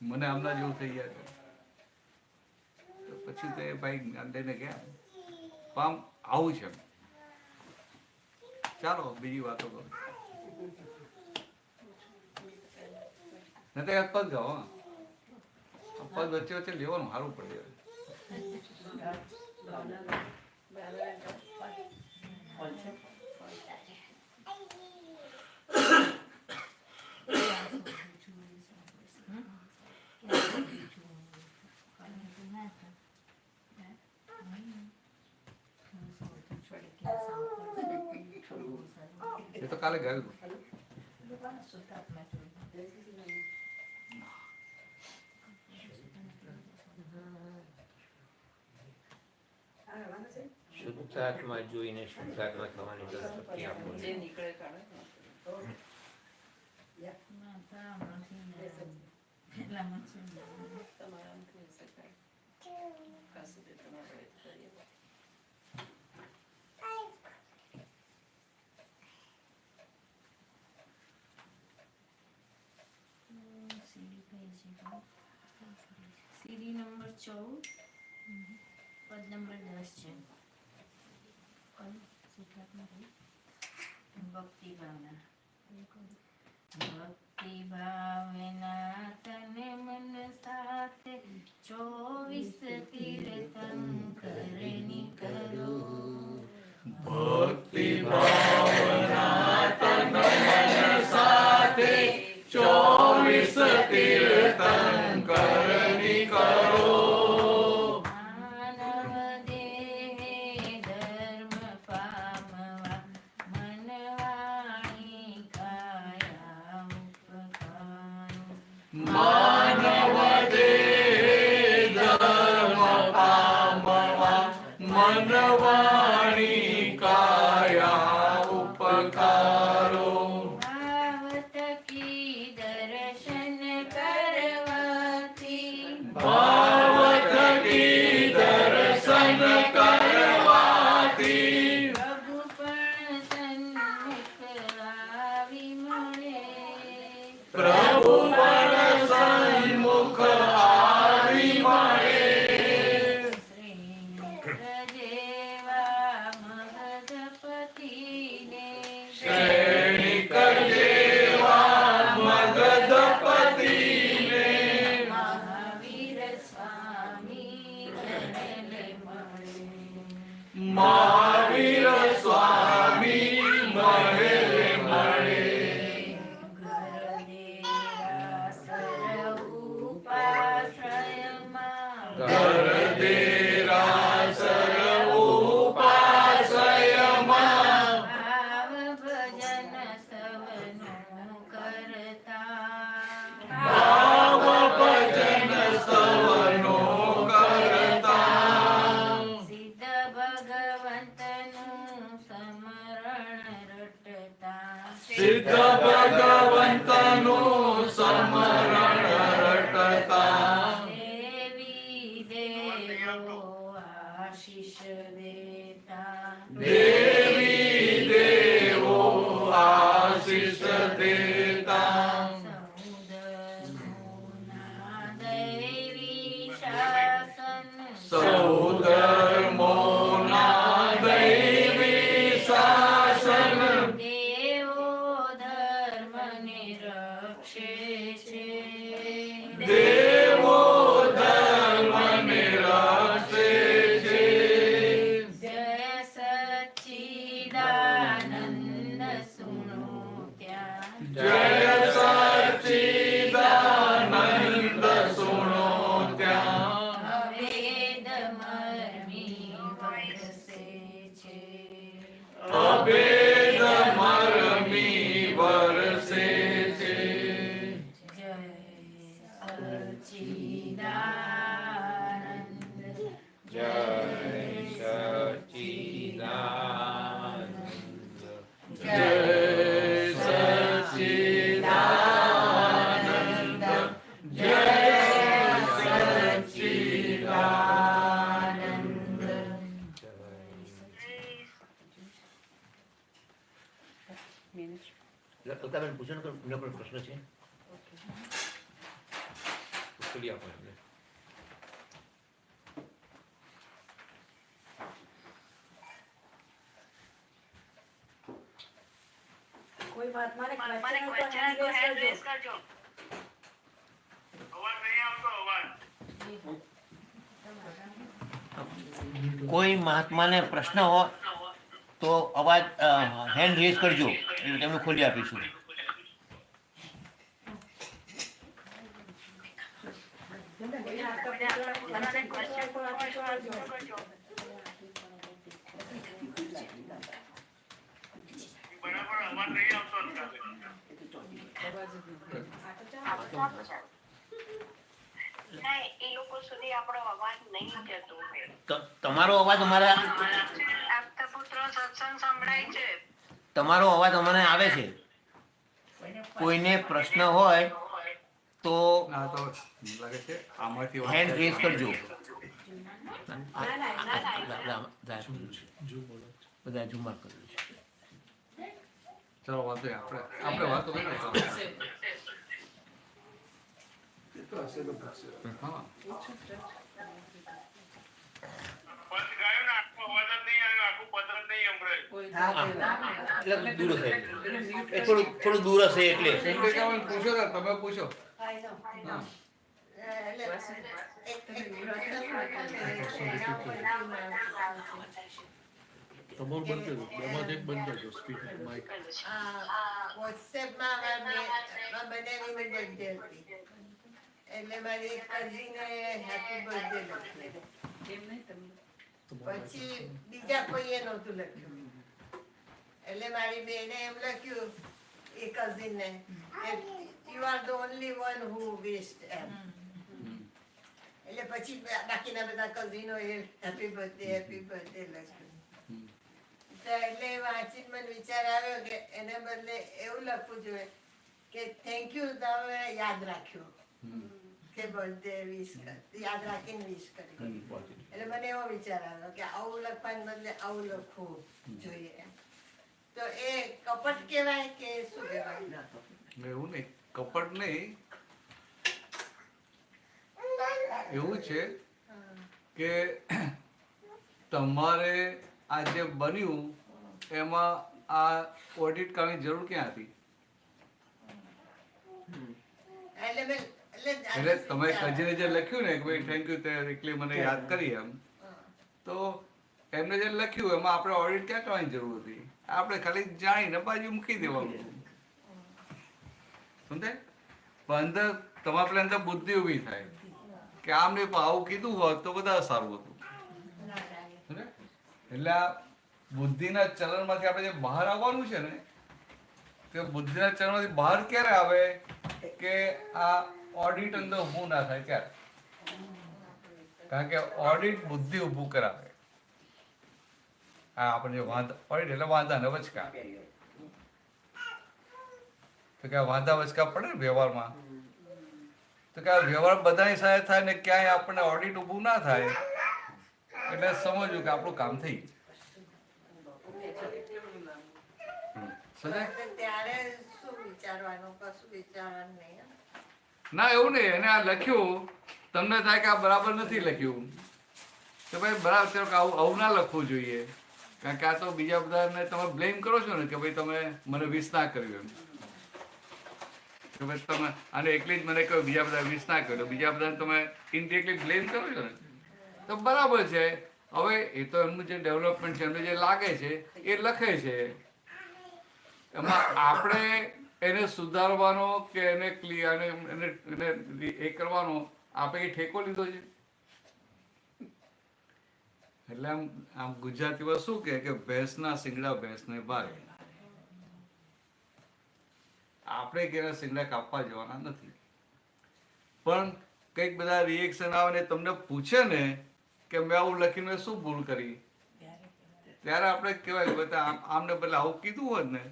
મને આમના જેવું થઈ જાય તો પછી તે ભાઈ જ્ઞાન લઈને ગયા આમ આવું છે. ચાલો બીજી વાતો કરો. નહીં તો એક પદ ગાઓ. પદ વચ્ચે વચ્ચે લેવાનું સારું પડે. એ તો કાલે ગાયું. શુદ્ધાત્મા જોઈને શુદ્ધાત્મા થવાની ગણપતિ આપો. સીડી નંબર 14 પદ નંબર 10 છે. ભક્તિ ભાવના. ભક્તિ ભાવના તને મન સાથે 24 તીર્થંકરની કરો. ભક્તિ ભાવના તન મન સાથે 24 તીર્થંકરની કરો. માનવ દેહે ધર્મ પામવા મનવાણી કાયા ઉપકારો. માનવ દેહ ધર્મ પામવા મનવાણી કાયા ઉપકારો. ભાવ થકી દર્શન કરવાથી ભાવ થકી દર્શન કરવાથી પ્રભુ પણ સન્મુખ આવી મળે. પ્રભુ પણ સન્મુખ આવી મળે. શ્રેષ્ઠ જેવા મગધપતિને શ્રેણિક જેવા મગધપતિને મહાવીર સ્વામી જનને મળે. મહાવીર સ્વામી મહેલે મળે. ઘરદેરાસર ઉપાશ્રયમાં ઘર દેરાસર ઉપાશ્રયમાં ભાવ ભજન સવનો કરતા. ભાવ ભજન સવનો કરતા. સિદ્ધ ભગવંતનું સ્મરણ રટતા. સિદ્ધ ભગવંતનું સ્મરણ રટતા. દેવી દેવો આશીષ દેતા. દેવી દેવો આશીષ દેતા. સૌધર્મોના દૈવી શાસન સૌ ધર્મોના દૈવી શાસન દેવો ધર્મને રક્ષે છે. દેવો ધર્મને રક્ષે છે. જય સચ્ચિદાનંદ સુનો ત્યાં. જય સચ્ચિદાનંદ સુનો ત્યાં. અભેદ મર્મી વરસે છે. અભેદ મરમી વરસે છે. જય સચ્ચિદાનંદ. જય સચ્ચિદાનંદ. જય સચ્ચિદાનંદ. જય સચ્ચિદાનંદ. અલકાબેન પૂછો ને કે એમનો કોઈ પ્રશ્ન છે પૂછી આપો એમને. કોઈ મહાત્માને question હોય તો hand raise કરજો. અવાજ નહીં આવતો અવાજ. કોઈ મહાત્માને પ્રશ્ન હોય તો અવાજ હેન્ડ રેઝ કરજો એટલે તેમને ખોલી આપીશું. બરાબર અવાજ નહીં આવતો અત્યારે. તમારો અવાજ અમારા તમારો અવાજ અમને આવે છે. કોઈને પ્રશ્ન હોય તો આ તો લાગે છે આમાંથી વાત હેન્ડ થાય રેઝ છે. કરજો. જો બોલો બધા જુમાર કર્યું છે. ચલો વાંધો નહીં, આપણે વાતો કરીએ. એ તો હશે તો પૂછશે. હા પદ ગાયો ને આખો અવાજ જ નહીં આવ્યો, આખું પદ જ નહીં સંભળાયું. એટલે દૂર હશે એ થોડું દૂર હશે એટલે ચંદ્રિકાબેન પૂછો ને, તમે પૂછો. એટલે એક પ્રશ્ન તમારું બંધ કરજો બેમાંથી એક બંધ કરજો સ્પીકર માઇક. વોટ્સએપમાં મારા બંનેની બર્થડે હતી એટલે મારી કઝિને હેપી બર્થડે લખ્યું. પછી બીજા કોઈએ નહોતું લખ્યું એટલે મારી બેને એમ લખ્યું એ કઝિનને you are the only one who wished એમ. એટલે પછી બાકીના બધા કઝિનો એ હેપી બર્થડે લખ્યું. તો એટલે વાંચીને મને વિચાર આવ્યો કે એને બદલે એવું લખવું જોઈએ કે થેન્ક યુ તમે યાદ રાખ્યું કે બર્થડે વિશ યાદ રાખીને વિશ કરી. એટલે મને એવો વિચાર આવ્યો કે આવું લખવાને બદલે આવું લખવું જોઈએ એમ. તો એ કપટ કહેવાય કે શું કહેવાય? એવું નહીં, કપટ નહીં. એવું છે કે તમારે આ જે બન્યું એમાં આ ઓડિટ કરવાની જરૂર ક્યાં હતી? એટલે તમે કજીને જે લખ્યું ને કે ભાઈ થેન્ક યુ તે એકલી મને યાદ કરી એમ, તો એમને જે લખ્યું એમાં આપણે ઓડિટ ક્યાં કરવાની જરૂર હતી? આપણે ખાલી જાણીને બાજુ મૂકી દેવાનું. સમજાય? પણ અંદર તમારા પેલા અંદર બુદ્ધિ ઊભી થાય કે આમ નહીં પણ આવું કીધું હોત તો વધારે સારું હતું. સમજાય? એટલે આ બુદ્ધિના ચલણમાંથી આપણે જે બહાર આવવાનું છે ને, તે બુદ્ધિના ચલણમાંથી બહાર ક્યારે આવે કે આ ઓડિટ અંદર ઊભું ના થાય ત્યારે. કારણ કે ઓડિટ બુદ્ધિ ઊભું કરાવે. આ આપણે જે ઓડિટ એટલે વાંધા ને વચકા, તો કે વાંધા વચકા પડે ને વ્યવહારમાં, તો કે વ્યવહાર બધાની સાથે થાય ને ક્યાંય આપણને ઓડિટ ઊભું ના થાય એટલે સમજવું કે આપણું કામ થઈ ગયું. ત્યારે શું વિચારવાનું? કશું વિચારવાનું નહીં. ના એવું નહીં, એને આ લખ્યું તમને થાય કે આ બરાબર નથી લખ્યું તો ભાઈ બરાબર છે, આવું ના લખવું જોઈએ. કારણ કે આ તો બીજા બધાને તમે બ્લેમ કરો છો ને કે ભાઈ તમે મને વિશ ના કર્યું એમ, કે ભાઈ તમે આને એકલી જ મને કહ્યું, બીજા બધા વિશ ના કર્યું, બીજા બધાને તમે ઇનડિરેક્ટલી બ્લેમ કરો છો ને, તો બરાબર છે. હવે એ તો એમનું જે ડેવલપમેન્ટ છે, એમને જે લાગે છે એ લખે છે, એમાં આપણે એને સુધારવાનો કે એને એ કરવાનો આપણે એ ઠેકો લીધો છે. એટલે આમ ગુજરાતીમાં શું કે ભેંસના શિંગડા ભેંસને ભારે. આપણે કે શિંગડા કાપવા જવાના નથી, પણ કંઈક બધા રિએક્શન આવે ને તમને પૂછે ને કે મેં આવું લખીને શું ભૂલ કરી, ત્યારે આપણે કહેવાય બધા આમને બદલે આવું કીધું હોત ને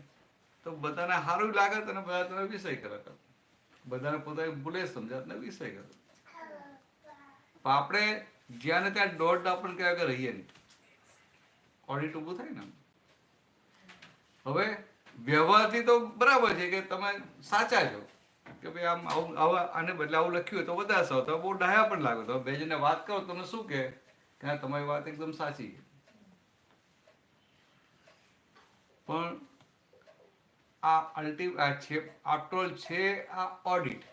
તો બધાને સારું લાગે અને બધા તને વિષય કરે, બધાને પોતાની ભૂલે સમજાત ને વિષય કરે. પણ આપણે જ્યાં ને ત્યાં દોઢ આપણને કહેવાય કે રહીએ નહીં, ઓડિટ ઊભું થાય ને. હવે વ્યવહારથી તો બરાબર છે કે તમે સાચા છો કે ભાઈ આમ આવું આને બદલે આવું લખ્યું હોય તો વધારે સારું, તો બહુ ડાયા પણ લાગો. તો બે જણને વાત કરો તમને શું કે હા તમારી વાત એકદમ સાચી. પણ આ છે આફ્ટર ઓલ છે આ ઓડિટ.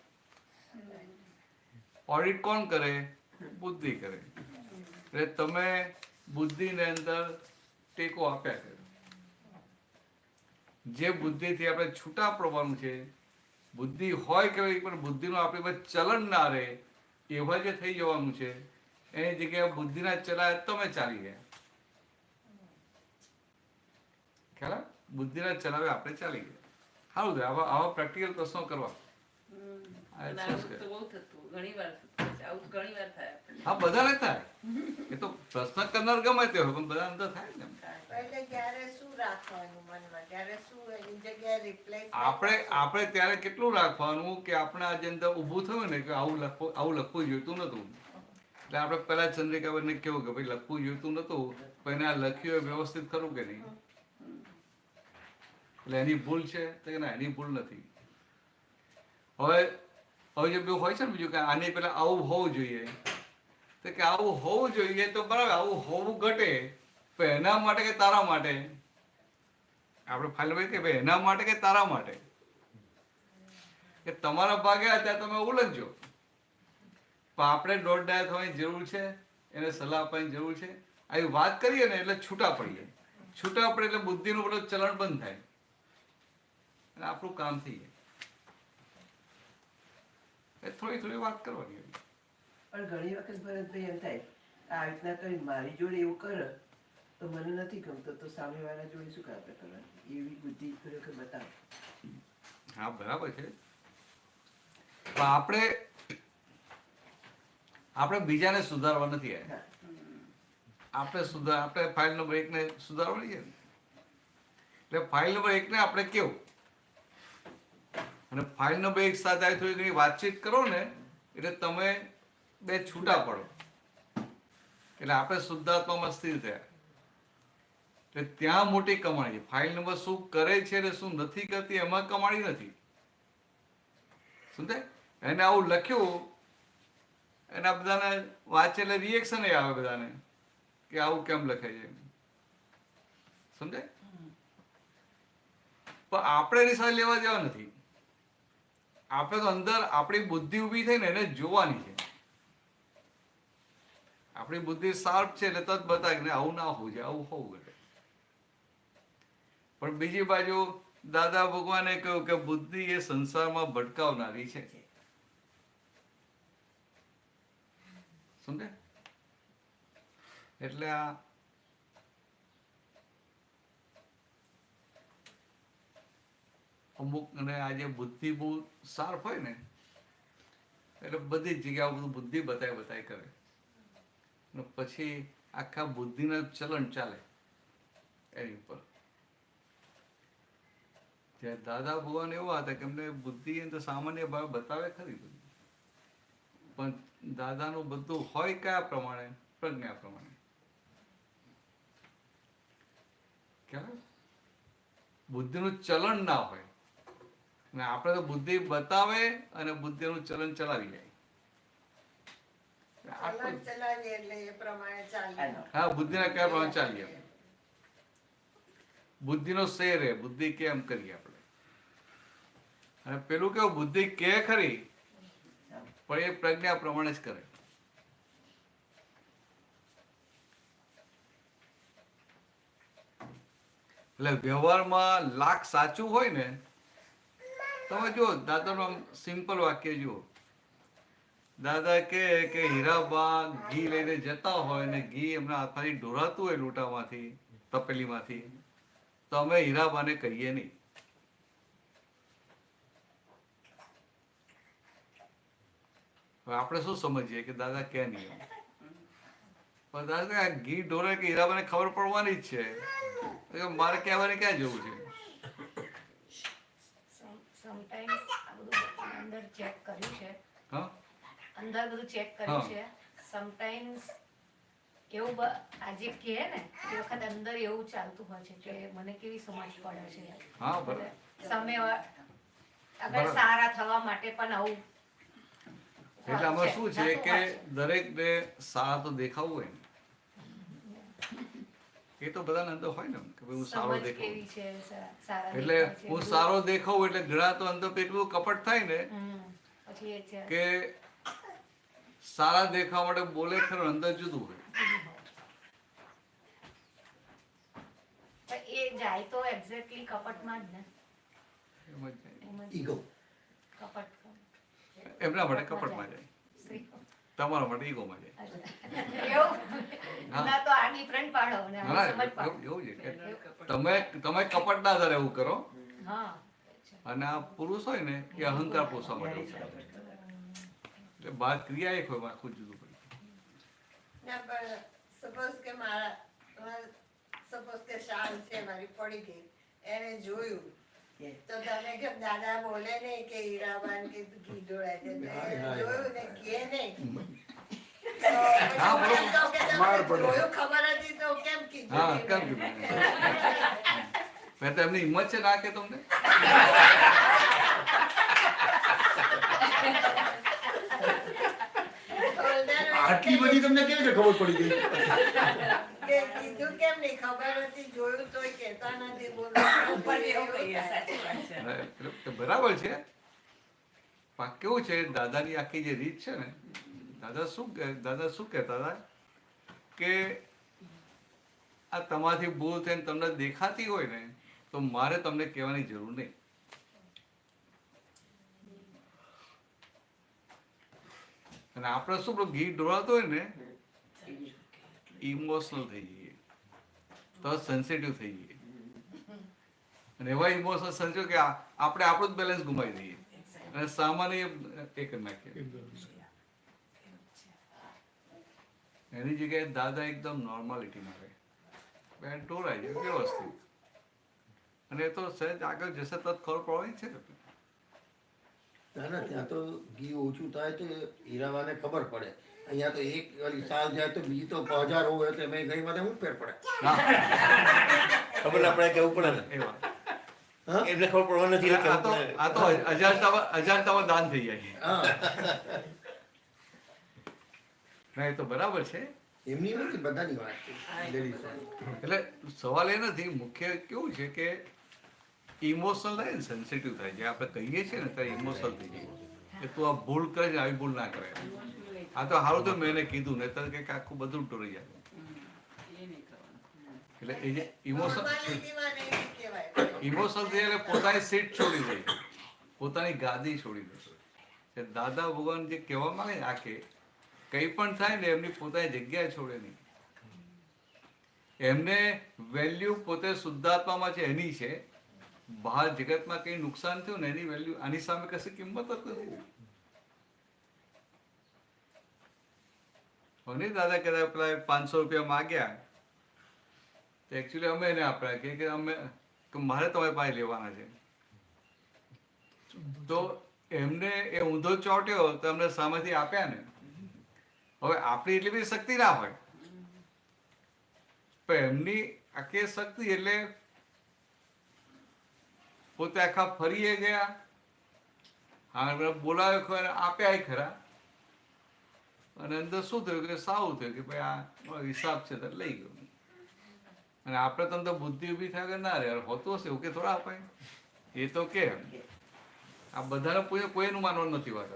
ઓડિટ કોણ કરે? બુદ્ધિ કરે. એટલે તમે બુદ્ધિને અંદર ટેકો આપ્યા કરો. જે બુદ્ધિથી આપણે છૂટા પડવાનું છે, બુદ્ધિ હોય કે પણ બુદ્ધિનું આપણી પર ચલણ ના રહે એવા જે થઈ જવાનું છે, એની જગ્યાએ બુદ્ધિના ચલાવે તમે ચાલી ગયા. ખ્યાલ? બુદ્ધિના ચલાવે આપણે ચાલી ગયા. સારું છે. આવા પ્રેક્ટિકલ પ્રશ્નો કરવા. હા બધાને થાય. એ તો પ્રશ્ન કરનાર ગમે તે હોય પણ બધા અંદર થાય ને. એટલે ક્યારે શું રાખવાનું મનમાં, ક્યારે શું એની જગ્યાએ રિપ્લેસ. આપણે ત્યારે કેટલું રાખવાનું કે આપણે આજે અંદર ઊભું થયું ને કે આવું લખવું જોઈતું નતું. એટલે આપણે પેલા ચંદ્રિકાબેનને કેવું કે ભાઈ લખવું જોઈતું નતું પણ એને આ લખ્યું એ વ્યવસ્થિત ખરું કે નહીં? એટલે એની ભૂલ છે તો ના, એની ભૂલ નથી. હવે જે બીજું હોય છે ને બીજું કે આની પેલા આવું હોવું જોઈએ, તો કે આવું હોવું જોઈએ તો બરાબર, આવું હોવું ઘટે પણ એના માટે કે તારા માટે? આપણે ફાઇલ કે ભાઈ એના માટે કે તારા માટે? કે તમારા ભાગે ત્યાં તમે ઉલટજો. પણ આપણે દોઢ ડાયા થવાની જરૂર છે, એને સલાહ આપવાની જરૂર છે. આવી વાત કરીએ ને એટલે છૂટા પડીએ. છૂટા પડે એટલે બુદ્ધિનું બધું ચલણ બંધ થાય અને આપણું કામ થઈ જાય. થોડી વાત કરવાની. પણ ઘણી વખત ભરતભાઈ એમ થાય આ રીતના કરી મારી જોડે એવું કરે તો મને નથી ગમતો, તો સામેવાળા જોડે શું આપણે કરવાનું? એવી બુદ્ધિ ખરેખર બતાવે. હા બરાબર છે. પણ આપણે બીજાને સુધારવા નથી આવ્યા. આપણે ફાઇલ નંબર 1 ને સુધારવાની છે ને. એટલે ફાઇલ નંબર 1 ને આપણે કેવું અને ફાઇલ નંબર 1 સાથે થોડી ઘણી વાતચીત કરો ને એટલે તમે બે છૂટા પડો. એટલે આપણે શુદ્ધાત્મામાં સ્થિર થયા. એટલે ત્યાં મોટી કમાણી છે. ફાઇલ નંબર શું કરે છે અને શું નથી કરતી એમાં કમાણી નથી. સમજાય? એને આવું લખ્યું એના બધાને વાંચે એટલે રિએક્શન આવે બધાને કે આવું કેમ લખે છે. સમજાય? પણ આપણે એની સાથે લેવા દેવા નથી. આપણે તો અંદર આપણી બુદ્ધિ ઊભી થઈ ને એને જોવાની છે. આપણી બુદ્ધિ શાર્પ છે એટલે તરત બતાવે કે આવું ના હોવું છે, આવું હોવું ઘટે. પણ બીજી બાજુ દાદા ભગવાને કહ્યું કે બુદ્ધિ એ સંસારમાં ભટકાવનારી છે. સમજે? એટલે આ અમુક અને આજે બુદ્ધિ બહુ શાર્પ હોય ને એટલે બધી જ જગ્યાએ બધું બુદ્ધિ બતાય કરે અને પછી આખા બુદ્ધિના ચલણ ચાલે એની ઉપર. ત્યાં દાદા ભગવાન એવા હતા કે એમને બુદ્ધિ તો સામાન્ય ભાવે બતાવે ખરી બધી, પણ દાદાનું બધું હોય કયા પ્રમાણે? પ્રજ્ઞા પ્રમાણે. ખ્યાલ? બુદ્ધિનું ચલણ ના હોય અને આપણે તો બુદ્ધિ બતાવે અને બુદ્ધિનું ચલન ચલાવી જાય. હા બુદ્ધિના કયા પ્રમાણે ચાલીએ. બુદ્ધિનો શેર હે, બુદ્ધિ કેમ કરીએ આપણે. અને પેલું કેવું બુદ્ધિ કે ખરી પણ એ પ્રજ્ઞા પ્રમાણે જ કરે. એટલે વ્યવહારમાં લાખ સાચું હોય ને, તમે જુઓ દાદાનું આમ સિમ્પલ વાક્ય જુઓ. દાદા કે હીરાબા ઘી લઈને જતા હોય ને ઘી એમના હાથમાંથી ઢોરાતું હોય લોટામાંથી તપેલીમાંથી, તો અમે હીરાબાને કહીએ નહીં. આપણે શું સમજીએ કે દાદા કે નહીં, પણ દાદા ઘી ઢોરે કે હીરાબાને ખબર પડવાની જ છે, મારે કહેવાને ક્યાં જવું છે. સમટાઈમ્સ આ બધું અંદર ચેક કર્યું છે. હા અંદર બધું ચેક કર્યું છે. સમટાઈમ્સ એવું આજે કહે ને એ વખત અંદર એવું ચાલતું હોય છે કે મને કેવી સમજ પડે છે હા બરાબર. સામે અગર સારા થવા માટે પણ આવું એટલે આમાં શું છે કે દરેકને સારા તો દેખાવું હોય ને, એ તો બધાને અંદર હોય ને કે ભાઈ હું સારો સમજ દેખાવું. કેવી છે સારા એટલે દેખાય છે, હું સારો દેખાવું એટલે ઘણા તો અંદર એટલું કપટ થાય ને પછી એ છે કે સારા દેખાવા માટે બોલે ખરું, અંદર જુદું હોય. પણ એ જાય તો એક્ઝેક્ટલી કપટમાં જ ને એમ જ જાય. એમ જ ઈગો. કપટ એમના માટે કપટમાં જાય, તમારા માટે ઈગોમાં જાય. એવું હા. ના તો આ ડિફરન્ટ પાડો ને આ હા, સમજ પાડો. એવું છે કે તમે કપટના આધારે એવું કરો, હા અને આ પુરુષ હોય ને એ અહંકાર પોષવા માટે એવું કરે. એટલે બાદ ક્રિયા એક હોય, આખું જુદું પડે. ના પણ સપોઝ કે સપોઝ કે શાલ છે મારી પડી ગઈ, એને જોયું તો તમે કેમ દાદા બોલે નહીં કે હીરાબાન કે ઘી ઢોળાય છે, તો એને જોયું ને કે નહીં તો હા, પછી કેમ કહો કે તમે માર પડે. જોયું ખબર હતી તો કેમ કીધું હા, નહીં? કેમ કીધું? મેં તો એમની હિંમત છે ના કે તમને આટલી બધી તમને કેવી રીતે ખબર પડી ગઈ? કે કીધું કેમ નહીં, ખબર હતી જોયું તોય કહેતા નથી, બોલતા ઉપરથી એવું નથી. કહીએ, સાચી વાત છે. એટલે તો બરાબર છે. પણ કેવું છે, દાદાની આખી જે રીત છે ને, દાદા શું કહેતા હતા કે આ તમારાથી ભૂલ થઈને તમને દેખાતી હોય ને તો મારે તમને કહેવાની જરૂર નહીં. અને આપણે શું પેલું ઘી ઢોળાતો હોય ને, ઇમોશનલ થઈ જઈએ, તો સેન્સિટિવ થઈ જઈએ, અને એવા ઇમોશનલ સેન્સિટિવ કે આપણે આપણું જ બેલેન્સ ગુમાવી દઈએ અને સામાન્ય એ કરી નાખીએ. એની જગ્યાએ દાદા એકદમ નોર્માલિટીમાં રહે, બેન ટોરાય છે વ્યવસ્થિત, અને એ તો સહેજ આગળ જશે તો ખબર પડવાની છે ને. ના ના, ત્યાં તો ઘી ઓછું થાય તો હીરાવાને ખબર પડે. અહીંયા તો એક વાળી સાલ જાય તો બીજી તો 1000 હોય એટલે મેં ગઈ માથે શું ફેર પડે? ખબર ના પડે કેવું પડે ને. એવા હા? એમને ખબર પડવા નથી આ તો અજાણતામાં દાન થઈ જાય. હા. ના, એ તો બરાબર છે. એમની નથી, બધાની વાત છે ladies વાળી. એટલે સવાલ એ નથી, મુખ્ય કેવું છે કે ઇમોશનલ થાય ને, સેન્સિટિવ થાય છે. આપણે કહીએ છીએ ને ત્યારે ઇમોશનલ થઈ જાય કે તું આ ભૂલ કરે છે, આવી ભૂલ ના કરે. આ તો સારું તો મેં એને કીધું, ને તરત કે આખું બધું ટોરી જાય. એટલે એ જે Normalityમાં નહીં કહેવાય. ઇમોશનલ થઈ એટલે પોતાની સીટ છોડી દે, પોતાની ગાદી છોડી દે. કે દાદા ભગવાન જે કહેવા માંગે ને આખે કંઈ પણ થાય ને એમની પોતાની જગ્યાએ છોડે નહીં. એમને વેલ્યુ પોતે શુદ્ધાત્મામાં છે એની છે, બહાર જગતમાં કઈ નુકસાન થયું ને એની વેલ્યુ આની સામે કશી કિંમત જ નથી. અને દાદા કહેતા પેલા 500 રૂપિયા માગ્યા તો એકચ્યુઅલી અમે એને આપ્યા કે અમે કે મારે તમારી પાસે લેવાના છે. તો એમને એ ઊંધો ચોટ્યો તો અમને સામેથી આપ્યા ને. હવે આપણી એટલી બધી શક્તિ ના હોય, પણ એમની આખી શક્તિ એટલે પોતે આખા ફરીએ ગયા, હા બોલાવ્યો ખરા, આપ્યા ખરા, અને અંદર શું થયું કે સારું થયું કે ભાઈ આ હિસાબ છે તો લઈ ગયો. અને આપણે તો અંદર બુદ્ધિ ઊભી થાય કે ના રે હોતું હશે એવું કે થોડા અપાય. એ તો કે આ બધાને કોઈનું માનવાનું નથી વાત,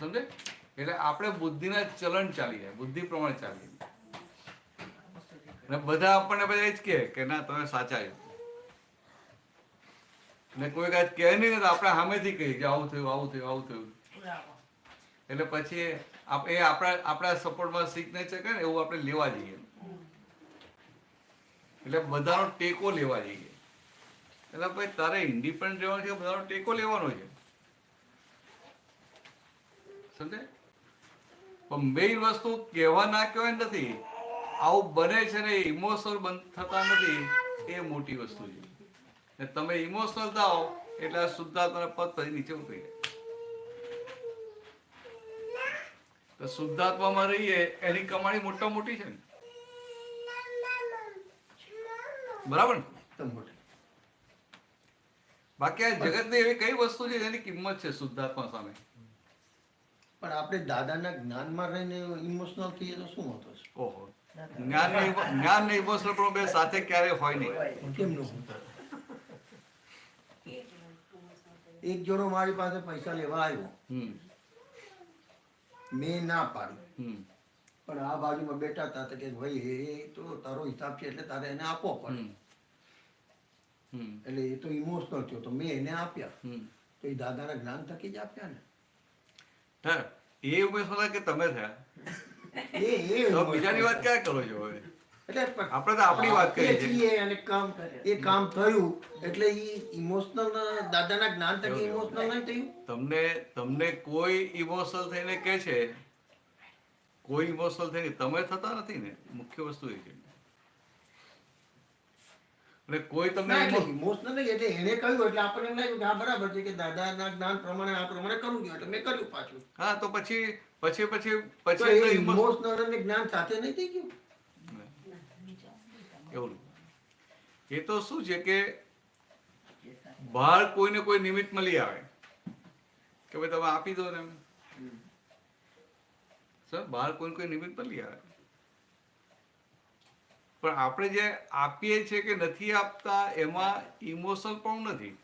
સમજે? એટલે આપણે બુદ્ધિના ચલણ ચાલી જાય, બુદ્ધિ પ્રમાણે ચાલી જાય. અને બધા આપણને બધા જ કે ના તમે સાચા છો, ને કોઈ કાંઈ કહે નહીં ને તો આપણે સામેથી કહીએ કે આવું થયું આવું થયું આવું થયું. એટલે પછી એ આપણા સપોર્ટમાં સિગ્નેચર કરે ને એવું આપણે લેવા જઈએ, એટલે બધાનો ટેકો લેવા જઈએ. એટલે ભાઈ તારે ઇન્ડિપેન્ડન્ટ રહેવાનું છે, બધાનો ટેકો લેવાનો છે, સમજે? પણ મેઇન વસ્તુ કહેવા ના કહેવાય નથી, આવું બને છે ને ઇમોશનલ થતા નથી, એ મોટી વસ્તુ છે. ને તમે ઇમોશનલ થાઓ એટલે આ શુદ્ધાત્માના પદ પછી નીચે ઉતરી જાય. તો શુદ્ધાત્મામાં રહીએ એની કમાણી મોટા મોટી છે ને, બરાબર ને? એકદમ મોટી. બાકી આ જગતની એવી કઈ વસ્તુ છે જેની કિંમત છે શુદ્ધાત્મા સામે? પણ આપણે દાદાના જ્ઞાનમાં રહીને ઇમોશનલ થઈએ તો શું હોતો છે? ઓહો, જ્ઞાન ને ઇમોશનલ પણ બે સાથે ક્યારે હોય નહીં. કેમનું? એક જોડો મારી પાસે પૈસા લેવા આવ્યો, હમ મેં ના પાડી, હમ પણ આ બાજુમાં બેઠા હતા તો કે ભાઈ એ તો તારો હિસાબ છે એટલે તારે એને આપવો પડે. હમ એટલે એ તો ઇમોશનલ થયો તો મેં એને આપ્યા, હમ તો એ દાદાના જ્ઞાન થકી જ આપ્યા ને. હા, એ ઉમેશ કે તમે થયા એ તો બીજાની વાત ક્યાં કરો છો હવે? એટલે આપણે તો આપણી વાત કરીએ છીએ. છીએ અને કામ થયું એટલે એ ઇમોશનલ દાદાના જ્ઞાન થકી ઇમોશનલ નહીં થયું. તમને કોઈ ઇમોશનલ થઈને કે છે, કોઈ ઇમોશનલ થઈને તમે થતા નથી ને, મુખ્ય વસ્તુ એ છે. અને કોઈ તમને ઇમોશનલ નહીં એટલે એને કહ્યું એટલે આપણને એમ લાગ્યું કે હા બરાબર છે કે દાદાના જ્ઞાન પ્રમાણે આ પ્રમાણે કરવું જોઈએ એટલે મેં કર્યું પાછું. હા, તો પછી ઇમોશનલ અને જ્ઞાન સાથે નહીં થઈ ગયું. એવું એ તો શું છે કે બહાર કોઈને કોઈ નિમિત્ત મળી આવે કે ભાઈ તમે આપી દો ને, સર બહાર કોઈ નિમિત્ત મળી આવે, પણ આપણે જે આપીએ છીએ કે નથી આપતા એમાં ઇમોશનલ પણ નથી.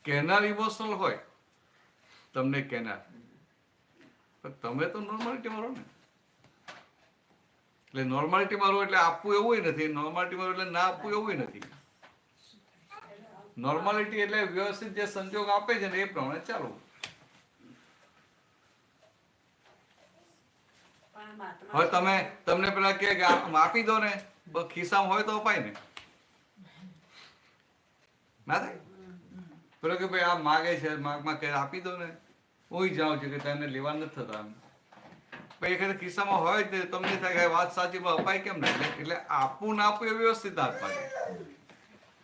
કહેનાર ઇમોશનલ હોય, તમને કહેનાર, પણ તમે તો નોર્માલિટી મારો ને. એટલે નોર્માલિટી મારો એટલે આપવું એવું નથી, નોર્માલિટી મારો એટલે ના આપવું એવું નથી. નોર્માલિટી એટલે વ્યવસ્થિત જે સંજોગ આપે છે ને એ પ્રમાણે ચાલુ. હવે તમને પેલા કે આપી દો ને, ખિસ્સામાં હોય તો અપાય ને, ના થાય? પેલો કે ભાઈ આ માગે છે, માગમાં કે આપી દો ને, હું જાઉં છું કે તને લેવા નથી થતા. પછી ખિસ્સામાં હોય તો તમને થાય કે વાત સાચી, પણ અપાય કેમ નહીં? એટલે આપવું ના આપવું એ વ્યવસ્થિત હાથમાં છે.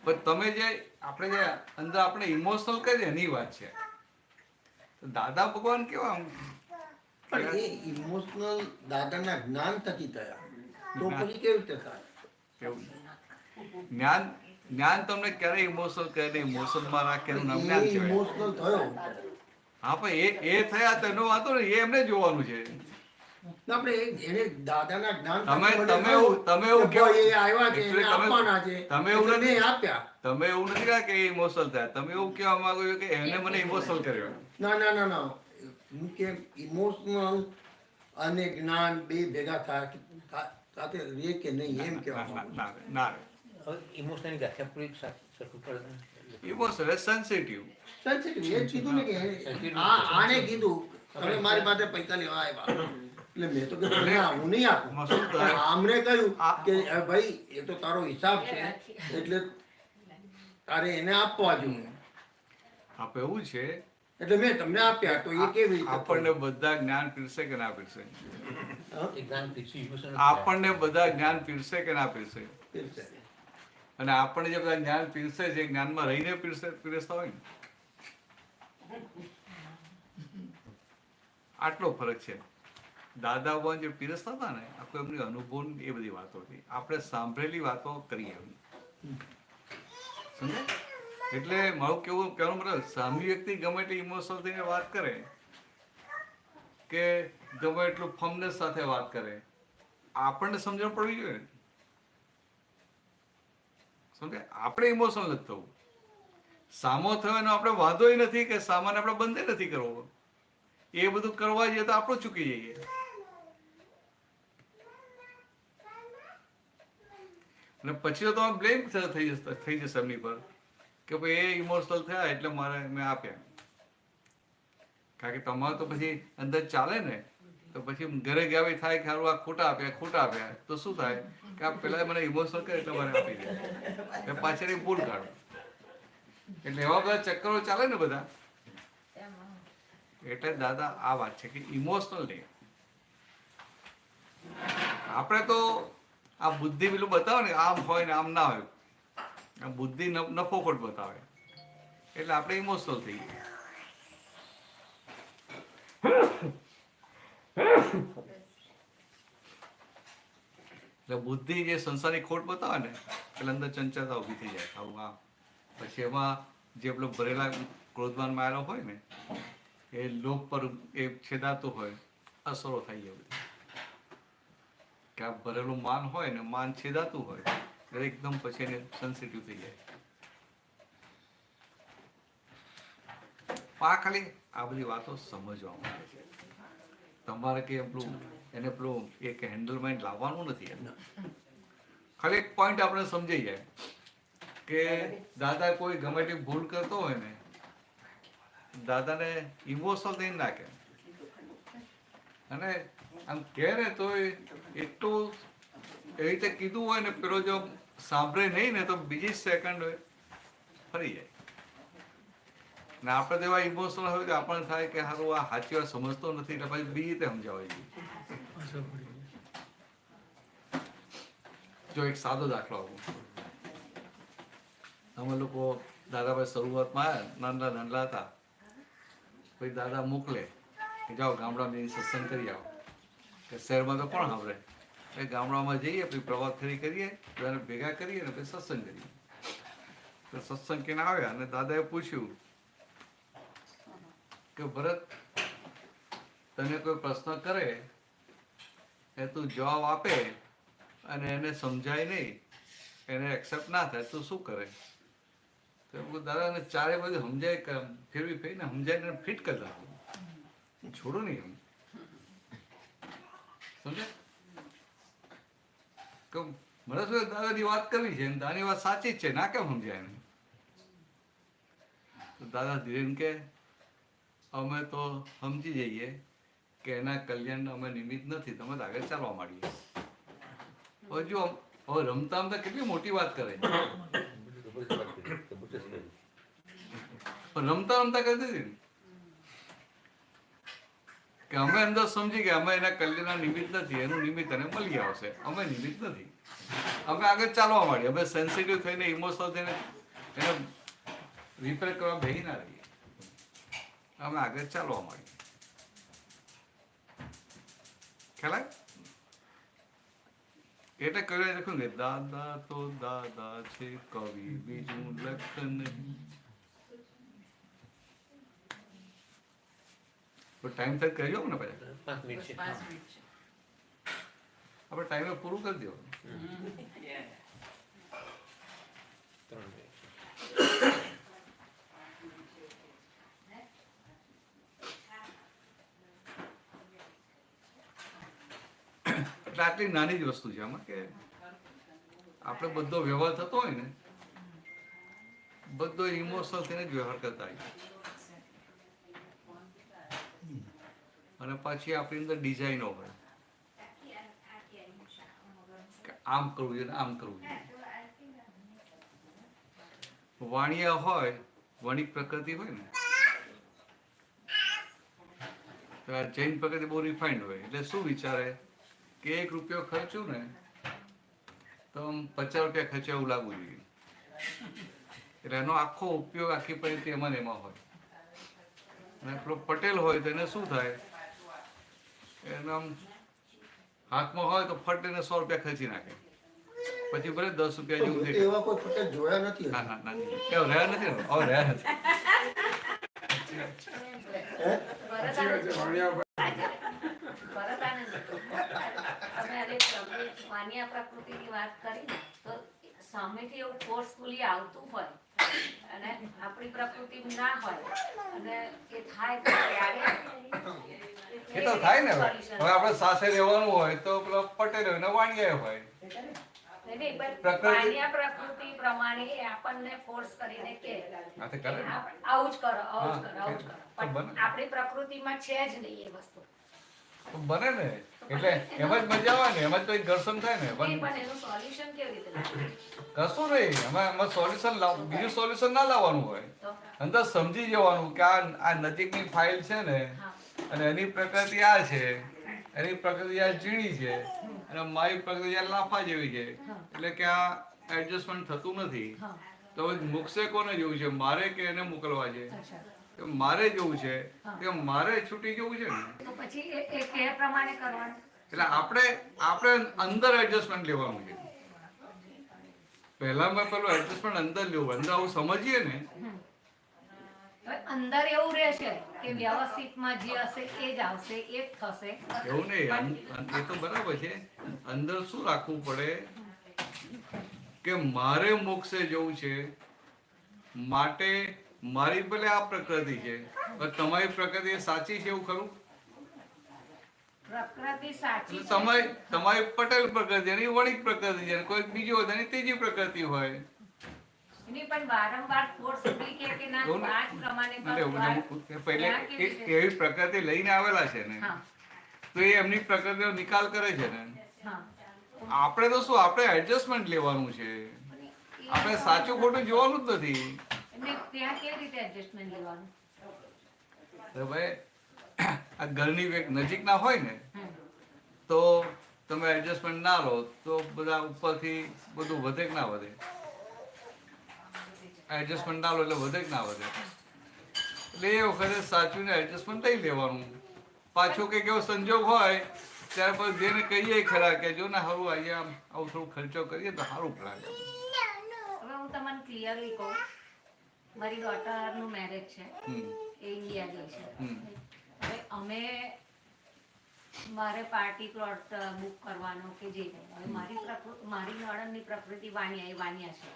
પણ તમે જે આપણે જે અંદર આપણે ઇમોશનલ કરીએ એની વાત છે. દાદા ભગવાન કેવા પણ એ ઇમોશનલ દાદાના જ્ઞાન થકી થયા તો પછી કેવી રીતે થાય? જ્ઞાન તમને ક્યારે ઇમોશનલ કરે નહીં, ઇમોશનમાં રાખેલું નામ જ્ઞાન કહેવાય. ઇમોશનલ થયો હા, પણ એ થયા તો એનો વાંધો ને, એ એમને જોવાનું છે. આપણે એને દાદાના જ્ઞાન તમે એવું કહો એ આવ્યા છે એને આપવાના છે તમે એવું એટલે નથી મેં આપ્યા. તમે એવું નથી કહ્યા કે ઇમોશનલ થયા, તમે એવું કહેવા માંગો છો કે એને મને ઇમોશનલ કર્યો. ના હું કે ઇમોશનલ અને જ્ઞાન બે ભેગા સાથે રે કે નહીં એમ કહેવા માંગુ છું. ના, ઇમોશનલની વ્યાખ્યા પૂરી સરખું કરે. Emotional sensitive. સેન્સિટિવ એ જ કીધું ને કે આને કીધું તમે મારી પાસે પૈસા લેવા આવ્યા એટલે મેં તો કીધું ના હું નહીં આપું. આમને કહ્યું કે ભાઈ એ તો તારો હિસાબ છે એટલે તારે એને આપવા જોઈએ. આપ એવું છે એટલે મેં તમને આપ્યા તો એ કેવી રીતે? આપણને બધા જ્ઞાન પીરસે કે ના પીરસે? ઇમોશન આપણને બધા જ્ઞાન પીરસે કે ના પીરસે? પીરસે. અને આપણને જે બધા જ્ઞાન પીરસે છે જ્ઞાનમાં રહીને પીરસતા હોય ને, આટલો ફરક છે. દાદા ભગવાન જે પીરસતા હતા ને, આખો એમની અનુભવ એ બધી વાતો હતી, આપણે સાંભળેલી વાતો કરીએ એમ. સમજાય? એટલે મારું કહેવાનું મતલબ સામી વ્યક્તિ ગમે એટલી ઇમોશનલ થઈને વાત કરે કે ગમે એટલું ફર્મનેસ સાથે વાત કરે, આપણને સમજણ પડવી જોઈએ ને. સમજાય? આપણે ઇમોશનલ નથી થવું. સામો થયો એનો આપણે વાંધો નથી કે સામાન આપણે બંધ નથી કરવો. એ બધું કરવા જઈએ તો આપણું ચૂકી જઈએ. અને પછી તો તમે બ્લેમ થઈ જશે એમની પર કે ભાઈ એ ઇમોશનલ થયા એટલે મેં આપ્યા. કારણ કે તમારે તો પછી અંદર ચાલે ને, તો પછી ઘરે ગયા થાય કે સારું આ ખોટા આપ્યા તો શું થાય કે આ પેલા મને ઇમોશનલ કરે એટલે મને આપી દે, પાછળ ભૂલ કાઢો. એટલે એવા બધા ચક્કરો ચાલે ને બધા. એટલે દાદા આ વાત છે કે ઇમોશનલ નહીં. આપણે તો આ બુદ્ધિ પેલું બતાવે ને, આમ હોય ને આમ ના હોય, આ બુદ્ધિ નફોખોટ બતાવે એટલે આપણે ઇમોશનલ થઈ ગઈએ. એટલે બુદ્ધિ જે સંસારની ખોટ બતાવે ને એટલે અંદર ચંચળતા ઊભી થઈ જાય આવું આ પછી એમાં જે પેલો ભરેલા ક્રોધમાન માયેલો હોય ને એ લોક પર એ છેદાતું હોય અસરો થઈ જાય બધી કે આ ભરેલું માન હોય ને માન છેદાતું હોય એટલે એકદમ પછી એને સેન્સિટિવ થઈ જાય. આ ખાલી આ બધી વાતો સમજવા માટે છે. તમારે કે પેલું એને પેલું એક હેન્ડલમેન્ટ લાવવાનું નથી એમ ખાલી એક પોઈન્ટ આપણે સમજી જાય કે દાદા કોઈ ગમે તે ભૂલ કરતો હોય ને દાદાને ઇમોશનલ થઈને નાખે અને આમ કહે ને તો એટલું એવી રીતે કીધું હોય ને પેલો જો સાંભળે નહીં ને તો બીજી સેકન્ડ ફરી જાય ને આપણે તો એવા ઇમોશનલ હોય તો આપણને થાય કે હારું આ સાચી વાત સમજતો નથી એટલે પછી બીજી રીતે સમજાવાય છે. જો એક સાદો દાખલો આપું. અમે લોકો દાદાભાઈ શરૂઆતમાં નાના નાના હતા પછી દાદા મોકલે કે જાઓ ગામડામાં જઈને સત્સંગ કરી આવો કે શહેરમાં તો કોણ સાંભળે એટલે ગામડામાં જઈએ પછી પ્રવાસ ફરી કરીએ બધાને ભેગા કરીએ ને પછી સત્સંગ કરીએ. તો સત્સંગ કરીને આવ્યા અને દાદાએ પૂછ્યું કે ભરત તને કોઈ પ્રશ્ન કરે એ તું જવાબ આપે અને એને સમજાય નહીં એને એક્સેપ્ટ ના થાય તો શું કરે? તો દાદાને ચારે બધું સમજાય ફેરવી ફેરીને સમજાય ફિટ કરતા છોડો નહીં એમ સમજે કે મને શું દાદાની વાત કરવી છે દાદાની વાત સાચી જ છે ના કેમ સમજાય એને? તો દાદા ધીરે કે અમે તો સમજી જઈએ કે એના કલ્યાણ અમે નિમિત્ત નથી તમે આગળ ચાલવા માંડીએ. હવે જો હવે રમતા રમતા કેટલી મોટી વાત કરે રમતા રમતા કરી દીધી કે અમે અંદર સમજી ગયા અમે એના કલ્યાણના નિમિત્ત નથી એનું નિમિત્ત એને મળી આવશે અમે નિમિત્ત નથી અમે આગળ ચાલવા માંડીએ અમે સેન્સિટિવ થઈને ઇમોશનલ થઈને એને રિપેર કરવા બેસી ના રહીએ અમે આગળ ચાલવા માંડીએ. ખ્યાલ એટલે કર્યું લખ્યું ને દાદા તો દાદા છે કવિ બીજું લખ નહીં. ટાઈમ સેટ કરી ને પછી 5 મિનિટ છે. આપણે ટાઈમે પૂરું કરી દેવાનું. 3 મિનિટ. એટલે આટલી નાની જ વસ્તુ છે આમાં કે આપણે બધો વ્યવહાર થતો હોય ને બધો ઇમોશનલ થઈને જ વ્યવહાર કરતા હોય અને પછી આપણી અંદર ડિઝાઇનો હોય કે આમ કરવું જોઈએ આમ કરવું જોઈએ. વાણિયા હોય વણિક પ્રકૃતિ હોય ને તો આ જૈન પ્રકૃતિ બહુ રિફાઇન્ડ હોય એટલે શું વિચારે કે 1 રૂપિયો ખર્ચ્યું ને તો 50 રૂપિયા ખર્ચ્યા એવું લાગવું જોઈએ એટલે એનો આખો ઉપયોગ આખી પરિસ્થિતિ એમાં ને એમાં હોય. અને પેલો પટેલ હોય તો એને શું થાય એના હાથમાં હોય તો ફટ એને 100 રૂપિયા ખર્ચી નાખે પછી ભલે 10 રૂપિયા જેવું દેખાય. એવા કોઈ પટેલ જોયા નથી. ના ના ના એવું રહ્યા નથી ને હવે રહ્યા નથી. માન્યા પ્રકૃતિની વાત કરી ને તો સામેથી એવું ફોર્સફુલી આવતું હોય અને આપણી પ્રકૃતિ ના હોય અને એ થાય તો ત્યારે એ તો થાય ને હવે આપણે સાથે રહેવાનું હોય તો પેલો પટેલ હોય ને વાણિયા હોય માન્યા પ્રકૃતિ પ્રમાણે એ આપણને ફોર્સ કરીને કે આવું જ કરો આવું જ કરો આવું જ કરો પણ આપણી પ્રકૃતિમાં છે જ નહીં એ વસ્તુ બને ને એટલે એમ જ મજા આવે ને એમ જ તો ઘર્ષણ થાય ને પણ એનું સોલ્યુશન કેવી રીતે લાવે? કશું નહીં એમાં સોલ્યુશન બીજું સોલ્યુશન ના લાવવાનું હોય અંદર સમજી જવાનું કે આ નજીકની ફાઇલ છે ને અને એની પ્રકૃતિ આ છે એની પ્રકૃતિ આ ઝીણી છે અને મારી પ્રકૃતિ આ લાફા જેવી છે એટલે કે આ એડજસ્ટમેન્ટ થતું નથી તો હવે મૂકશે કોને જેવું છે મારે કે એને મોકલવા છે? કે મારે જવું છે કે મારે છૂટી જવું છે ને, તો પછી એ કે પ્રમાણે કરવાનું. એટલે આપણે અંદર એડજસ્ટમેન્ટ લેવાનું છે. પહેલામાં પેલું એડજસ્ટમેન્ટ અંદર લેવું, અંદર આવું સમજીએ ને. હવે અંદર એવું રહેશે કે વ્યવસ્થિતમાં જે હશે એ જ આવશે, એ જ થશે. એવું નહીં, એ તો બરાબર છે. અંદર શું રાખવું પડે કે મારે મોક્ષે જવું છે, માટે મારી ભલે આ પ્રકૃતિ છે, પણ તમારી પ્રકૃતિ એ સાચી છે એવું ખરું? પ્રકૃતિ સાચી છે. તમારી પટેલ પ્રકૃતિ, એની વણિક પ્રકૃતિ છે, કોઈ બીજી હોય એની ત્રીજી પ્રકૃતિ હોય. એની પણ વારંવાર ફોર્સફુલી કે ના આ જ પ્રમાણે પહેલે એવી પ્રકૃતિ લઈને આવેલા છે ને, તો એ એમની પ્રકૃતિનો નિકાલ કરે છે ને. આપણે તો શું, આપણે એડજસ્ટમેન્ટ લેવાનું છે, આપણે સાચું ખોટું જોવાનું જ નથી. ત્યાં કેવી રીતે એડજસ્ટમેન્ટ લેવાનું? ભાઈ આ ઘરની નજીકના હોય ને તો તમે એડજસ્ટમેન્ટ ના લો તો બધા ઉપરથી બધું વધે કે ના વધે? એડજસ્ટમેન્ટ ના લો એટલે વધે કે ના વધે? એટલે એ વખતે સાચું ને એડજસ્ટમેન્ટ લઈ લેવાનું. પાછું કંઈક એવો સંજોગ હોય ત્યાર પછી જેને કહીએ ખરા કે જો ને સારું અહીંયા આવું થોડું ખર્ચો કરીએ તો સારું લાગે. હવે હું તમને ક્લિયરલી કહું, મારી ડોટરનું મેરેજ છે, એ ઇન્ડિયા ગઈ છે. હવે અમે મારે પાર્ટી પ્લોટ બુક કરવાનો કે જે કંઈ, હવે મારી નણંદની પ્રકૃતિ વાણિયા છે.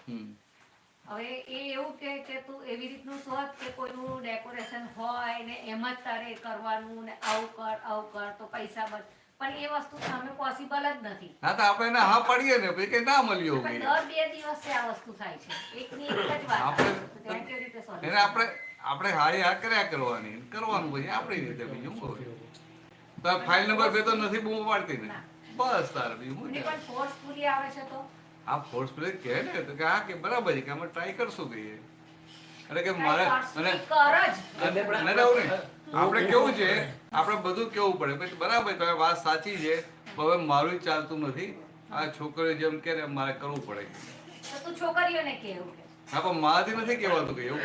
હવે એ એવું કે તું એવી રીતનું શોધ કે કોઈનું ડેકોરેશન હોય ને એમ જ તારે કરવાનું ને આવું કર તો પૈસા બચ, પણ એ વસ્તુ સામે પોસિબલ જ નથી. હા તો આપણે એને હા પાડીએ ને પછી કઈ ના મળ્યું પણ દર 2 દિવસે આ વસ્તુ થાય છે, એકની એક જ વાત. ત્યાં કેવી રીતે solve? એને આપણે હારી હા કર્યા કરવાનું પછી આપણી રીતે બીજું તો ફાઇલ નંબર 2 તો નથી બૂમ પાડતી ને, બસ તારે બીજું પણ ફોર્સફુલી આવે છે તો આ ફોર્સફુલી કહે ને તો કે હા કે બરાબર છે કે અમે ટ્રાય કરશું કહીએ. એટલે કે મારે અને આપણે કેવું છે, આપણે બધું કેવું પડે પછી બરાબર તમે વાત સાચી છે, હવે મારું ચાલતું નથી, આ છોકરીઓ જેમ કે મારે કરવું પડે. તો તું છોકરીઓને કે એવું કે હા પણ મારાથી નથી કહેવાતું કે એવું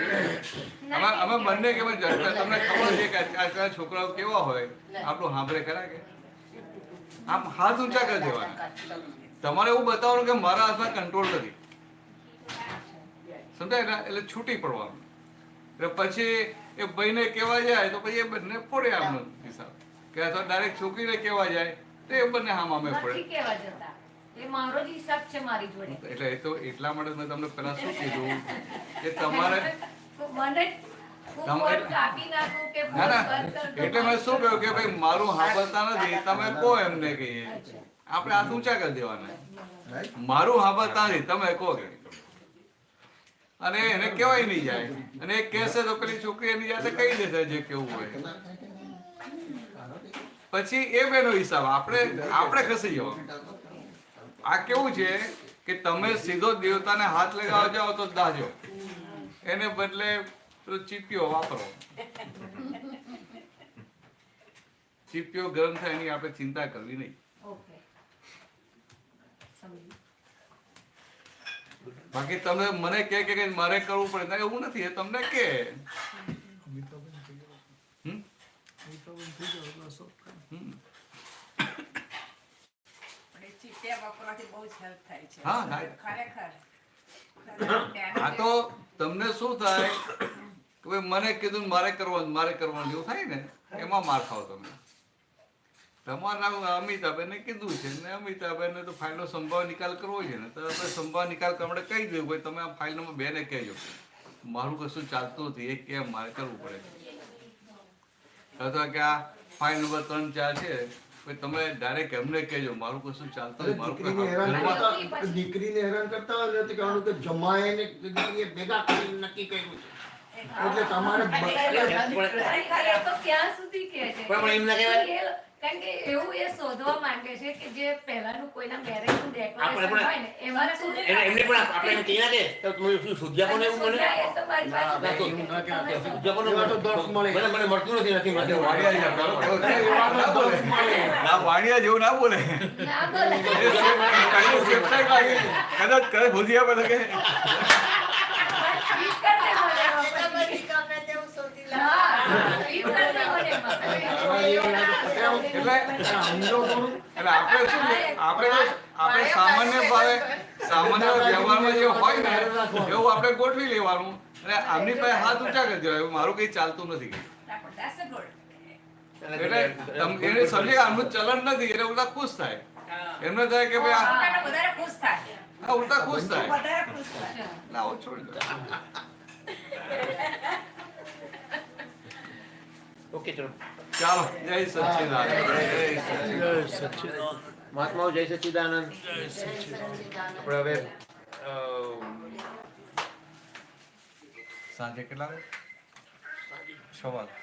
અમે બંને કે તમને ખબર છે કે આજકાલ છોકરાઓ કેવા હોય, આપણું સાંભળે ખરા કે આમ હાથ ઊંચા કરી દેવાના. તમારે એવું બતાવવાનું કે મારા હાથમાં કંટ્રોલ નથી, સમજાય ને? એટલે છૂટી પડવાનું. એટલે પછી એ ભાઈને કહેવા જાય તો પછી એ બંને ફોડે આમનો હિસાબ, કે અથવા ડાયરેક્ટ છોકરીને કહેવા જાય તો એ બંને હામ અમે ફોડે. નથી કહેવા જતા, એ મારો જ હિસાબ છે મારી જોડે. એટલે એ તો એટલા માટે મેં તમને પહેલા શું કીધું કે તમારે મને કાપી નાખું કે ના ના એટલે મેં શું કહ્યું કે ભાઈ મારું સાંભળતા નથી, તમે કહો એમને કહીએ, આપણે હાથ ઊંચા કરી દેવાના. મારું સાંભળતા નથી તમે કહો કે, અને એને કહેવાય નહીં જાય, અને એ કહેશે તો પેલી છોકરી એની જાતે કહી દેશે જે કેવું હોય. પછી એ બેનો હિસાબ આપણે ખસી જવાનું. આ કેવું છે કે તમે સીધો દેવતાને હાથ લગાવવા જાઓ તો દાજો, એને બદલે ચીપિયો વાપરો. ચીપિયો ગરમ થાય એની આપણે ચિંતા કરવી નહીં. બાકી તમે મને કે મારે કરવું પડે એવું નથી, એ તમને કે આ તો તમને શું થાય કે ભાઈ મને કીધું મારે કરવાનું એવું થાય ને, એમાં માર ખાવ તમે. તમારા અમિતાબેને કીધું છે ને અમિતાબેને તો ફાઇલનો સંભાવ નિકાલ કરવો છે ને, તો આપણે સંભાવ નિકાલ કરવા માટે કહી દઉં ભાઈ તમે આ ફાઇલ નંબર 2 ને કહેજો મારું કશું ચાલતું નથી, એ કેમ મારે કરવું પડે. અથવા કે આ ફાઇલ નંબર 3, 4 છે તમે ડાયરેક્ટ એમને કહેજો મારું કશું ચાલતું નથી. દીકરીને હેરાન કરતા હોય તો કહેવાનું કે જમાય ને દીકરીએ ભેગા કરીને નક્કી કર્યું છે એટલે તમારે ત્યાં સુધી કે છે કારણ કે એવું એ શોધવા માંગે છે કે જે પહેલાનું કોઈના મેરેજનું ડેકોરેશન હોય ને એમાં શું એમને પણ આપણે એમ કહીએ કે તો તમે શું સુધ્યા કોને એવું મને એ તો મારી પાસે સુધ્યા કોને તો દોષ મળે મને મળતું નથી મળતું. વાણિયા જેવું ના બોલે, ના બોલે કદાચ કરે ભૂજિયા બધા કે ગમે તેવું શોધી લા આપણે શું છે, આપણે સામાન્ય વ્યવહારમાં જે હોય ને એવું આપણે ગોઠવી લેવાનું અને આમની પાસે હાથ ઊંચા કરી દેવાય, મારું કઈ ચાલતું નથી. That's a good. એટલે એને સમજે આમનું ચલણ નથી એટલે ઉલટા ખુશ થાય. એમને થાય કે ભાઈ આપણને વધારે ખુશ થાય. આ ઉલટા ખુશ થાય. વધારે ખુશ થાય. ના છોડી દો. ઓકે ચલો ચાલો જય સચ્ચિદાનંદ. જય સચ્ચિદાનંદ. મહાત્માઓ જય સચ્ચિદાનંદ. આપણે હવે સાંજે કેટલા વાગે? 6 વાગે.